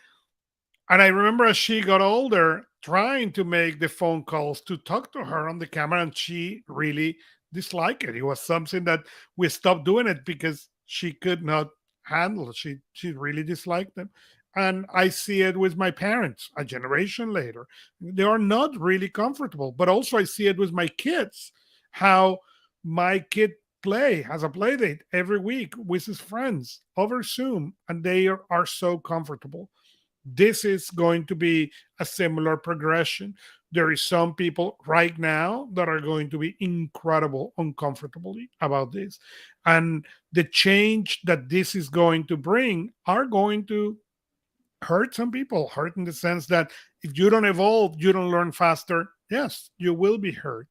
B: and I remember as she got older, trying to make the phone calls to talk to her on the camera, and she really disliked it. It was something that we stopped doing it because she could not handle it. She really disliked them. And I see it with my parents a generation later. They are not really comfortable. But also I see it with my kids, how my kid has a play date every week with his friends over Zoom, and they are so comfortable. This is going to be a similar progression. There is some people right now that are going to be incredible uncomfortably about this. And the change that this is going to bring are going to hurt some people, hurt in the sense that if you don't evolve, you don't learn faster. Yes, you will be hurt.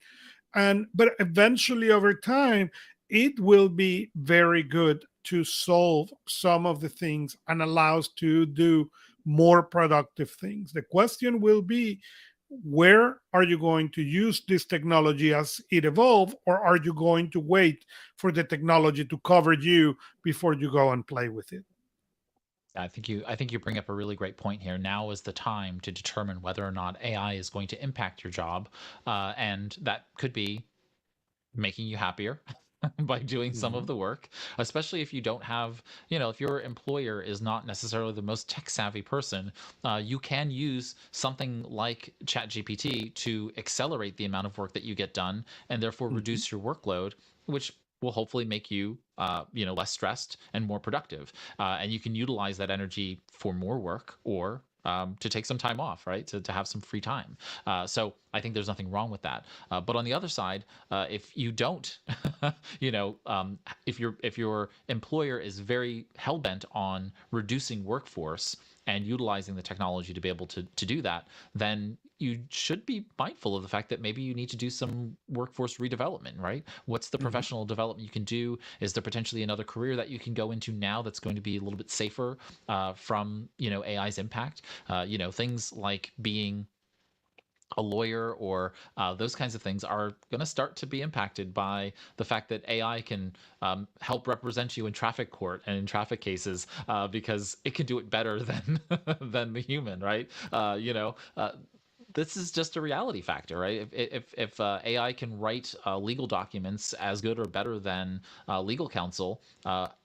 B: And but eventually over time, it will be very good to solve some of the things and allows to do more productive things. The question will be, where are you going to use this technology as it evolves, or are you going to wait for the technology to cover you before you go and play with it?
A: I think you bring up a really great point here. Now is the time to determine whether or not AI is going to impact your job, and that could be making you happier by doing some of
B: Mhm.
A: the work, especially if you don't have, if your employer is not necessarily the most tech savvy person. You can use something like ChatGPT to accelerate the amount of work that you get done and therefore
B: Mhm.
A: reduce your workload, which will hopefully make you, less stressed and more productive. And you can utilize that energy for more work or to take some time off, right? To have some free time. So I think there's nothing wrong with that. But on the other side, if you don't, if your employer is very hell bent on reducing workforce and utilizing the technology to be able to do that, then you should be mindful of the fact that maybe you need to do some workforce redevelopment, right? What's the
B: Mhm.
A: professional development you can do? Is there potentially another career that you can go into now that's going to be a little bit safer from AI's impact? Things like being a lawyer or those kinds of things are going to start to be impacted by the fact that AI can help represent you in traffic court and in traffic cases because it can do it better than than the human, right? This is just a reality factor, right? If AI can write legal documents as good or better than legal counsel,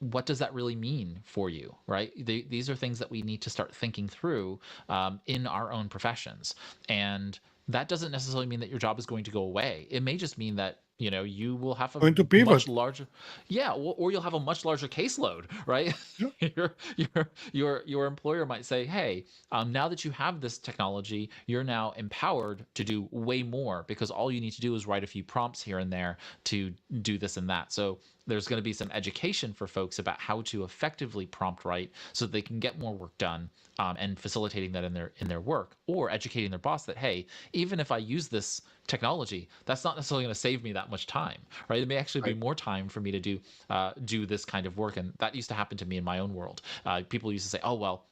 A: what does that really mean for you, right? These are things that we need to start thinking through in our own professions, and that doesn't necessarily mean that your job is going to go away. It may just mean that you will have a
B: Going to
A: much
B: pivot.
A: larger, yeah, or you'll have a much larger caseload, right?
B: Yeah.
A: Your employer might say, hey, now that you have this technology, you're now empowered to do way more because all you need to do is write a few prompts here and there to do this and that. So there's going to be some education for folks about how to effectively prompt write so that they can get more work done, and facilitating that in their work, or educating their boss that, hey, even if I use this technology, that's not necessarily going to save me that much time, right? It may actually be
B: Right.
A: more time for me to do this kind of work, and that used to happen to me in my own world. People used to say, oh well,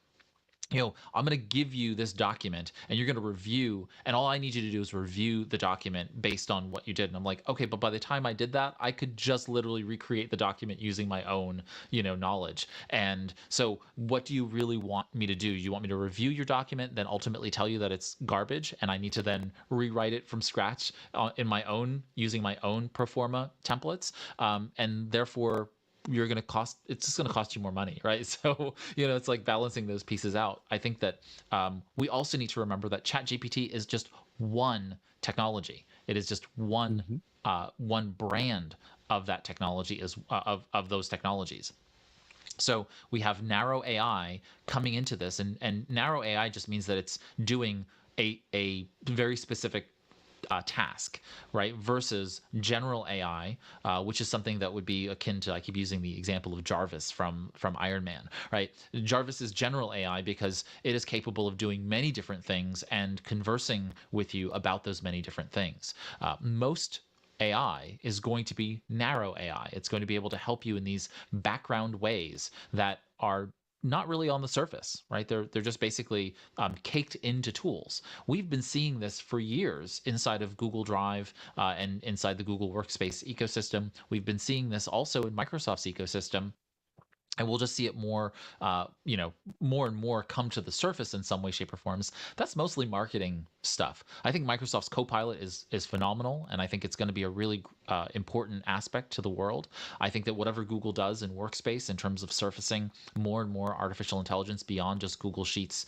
A: I'm going to give you this document and you're going to review, and all I need you to do is review the document based on what you did. And I'm like, okay, but by the time I did that, I could just literally recreate the document using my own, knowledge. And so, what do you really want me to do? You want me to review your document, then ultimately tell you that it's garbage and I need to then rewrite it from scratch in my own, using my own pro forma templates? And therefore, it's just going to cost you more money, right? So it's like balancing those pieces out. I think that we also need to remember that ChatGPT is just one technology. It is just
B: Mhm.
A: one brand of that technology, is of those technologies. So we have narrow AI coming into this, and narrow AI just means that it's doing a very specific task, right? Versus general AI, which is something that would be akin to, I keep using the example of Jarvis from Iron Man, right? Jarvis is general AI because it is capable of doing many different things and conversing with you about those many different things. Most AI is going to be narrow AI. It's going to be able to help you in these background ways that are not really on the surface, right? They're just basically caked into tools. We've been seeing this for years inside of Google Drive and inside the Google Workspace ecosystem. We've been seeing this also in Microsoft's ecosystem, and we'll just see it more and more come to the surface in some way, shape, or forms. That's mostly marketing stuff. I think Microsoft's Copilot is phenomenal, and I think it's going to be a really important aspect to the world. I think that whatever Google does in Workspace in terms of surfacing more and more artificial intelligence beyond just Google Sheets,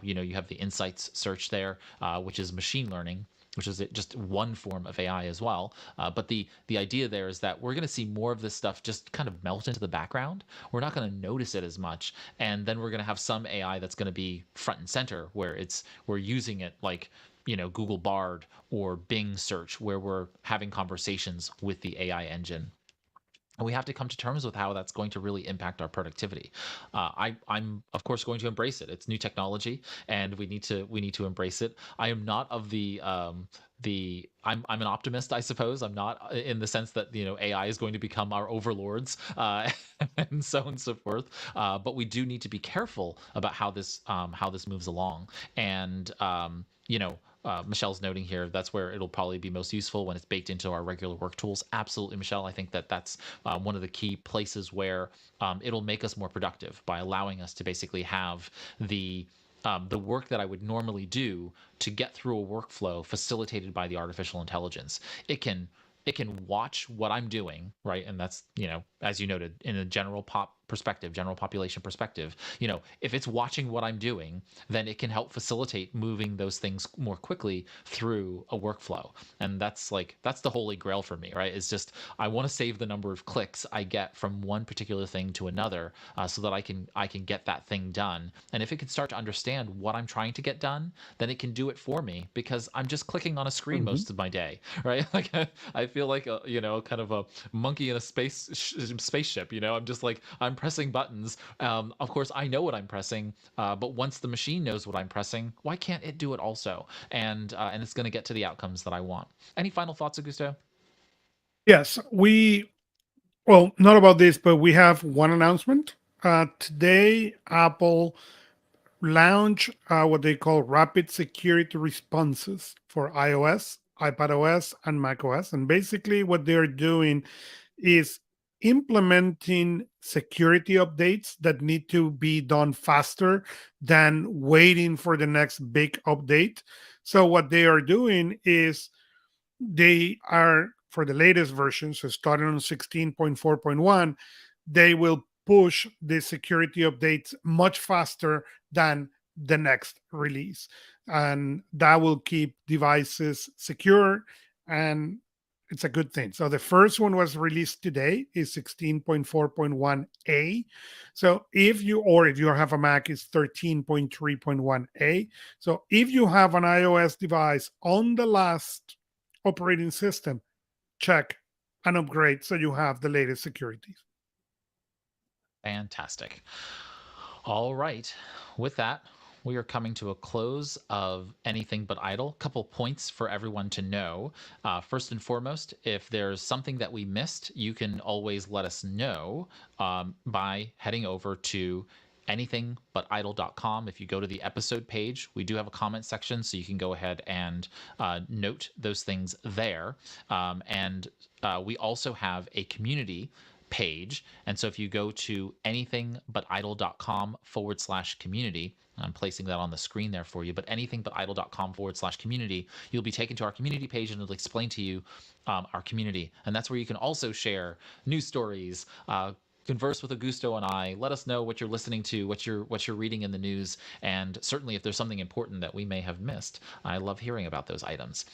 A: you have the Insights search there, which is machine learning, which is just one form of AI as well. But the idea there is that we're going to see more of this stuff just kind of melt into the background. We're not going to notice it as much, and then we're going to have some AI that's going to be front and center, where we're using it like Google Bard or Bing search, where we're having conversations with the AI engine. And we have to come to terms with how that's going to really impact our productivity. I'm of course going to embrace it. It's new technology, and we need to embrace it. I am not of I'm an optimist, I suppose. I'm not in the sense that AI is going to become our overlords, and so on and so forth. But we do need to be careful about how this moves along, and Michelle's noting here, that's where it'll probably be most useful when it's baked into our regular work tools. Absolutely, Michelle. I think that that's one of the key places where it'll make us more productive by allowing us to basically have the work that I would normally do to get through a workflow facilitated by the artificial intelligence. It can it can watch what I'm doing, right? And that's, as you noted, in a general population perspective, if it's watching what I'm doing, then it can help facilitate moving those things more quickly through a workflow. And that's the holy grail for me, right? It's just I want to save the number of clicks I get from one particular thing to another, so that I can get that thing done. And if it can start to understand what I'm trying to get done, then it can do it for me because I'm just clicking on a screen
B: Mhm.
A: most of my day, right? Like I feel like a kind of a monkey in a spaceship. I'm just like I'm pressing buttons. Of course, I know what I'm pressing, but once the machine knows what I'm pressing, why can't it do it also? And it's going to get to the outcomes that I want. Any final thoughts, Augusto?
B: Yes, well, not about this, but we have one announcement. Today, Apple launch what they call rapid security responses for iOS, iPadOS, and macOS. And basically, what they're doing is implementing security updates that need to be done faster than waiting for the next big update. So, what they are doing is they are for the latest version, so starting on 16.4.1, they will push the security updates much faster than the next release. And that will keep devices secure, and it's a good thing. So the first one was released today is 16.4.1a. So if you have a Mac, it's 13.3.1a. So if you have an iOS device on the last operating system, check and upgrade so you have the latest securities.
A: Fantastic. All right. With that, we are coming to a close of Anything But Idle. Couple points for everyone to know. First and foremost, if there's something that we missed, you can always let us know by heading over to anythingbutidle.com. If you go to the episode page, we do have a comment section, so you can go ahead and note those things there. And we also have a community page. And so if you go to anythingbutidle.com/community, I'm placing that on the screen there for you, but anythingbutidle.com/community, you'll be taken to our community page and it'll explain to you our community. And that's where you can also share news stories, converse with Augusto and I. Let us know what you're listening to, what you're reading in the news, and certainly if there's something important that we may have missed, I love hearing about those items.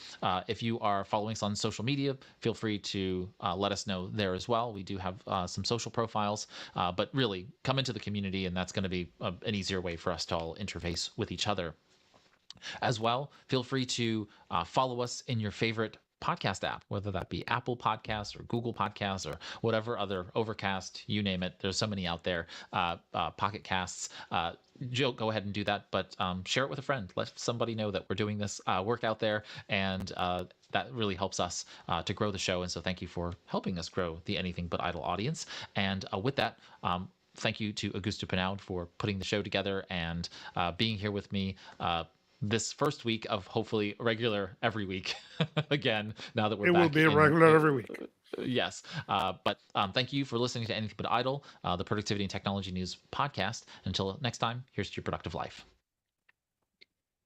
A: If you are following us on social media, feel free to let us know there as well. We do have some social profiles, but really come into the community, and that's going to be an easier way for us to all interface with each other. As well, feel free to follow us in your favorite podcast app, whether that be Apple Podcasts or Google Podcasts or whatever other, Overcast, you name it. There's so many out there. Pocket Casts. Go ahead and do that, but share it with a friend. Let somebody know that we're doing this work out there, and that really helps us to grow the show. And so thank you for helping us grow the Anything But Idle audience. And with that, thank you to Augusto Pinaud for putting the show together and being here with me this first week of hopefully regular every week again, now that we're
B: It will
A: back
B: be
A: in.
B: regular every week.
A: Yes. But thank you for listening to Anything But Idle, the Productivity and Technology News podcast. Until next time, here's to your productive life.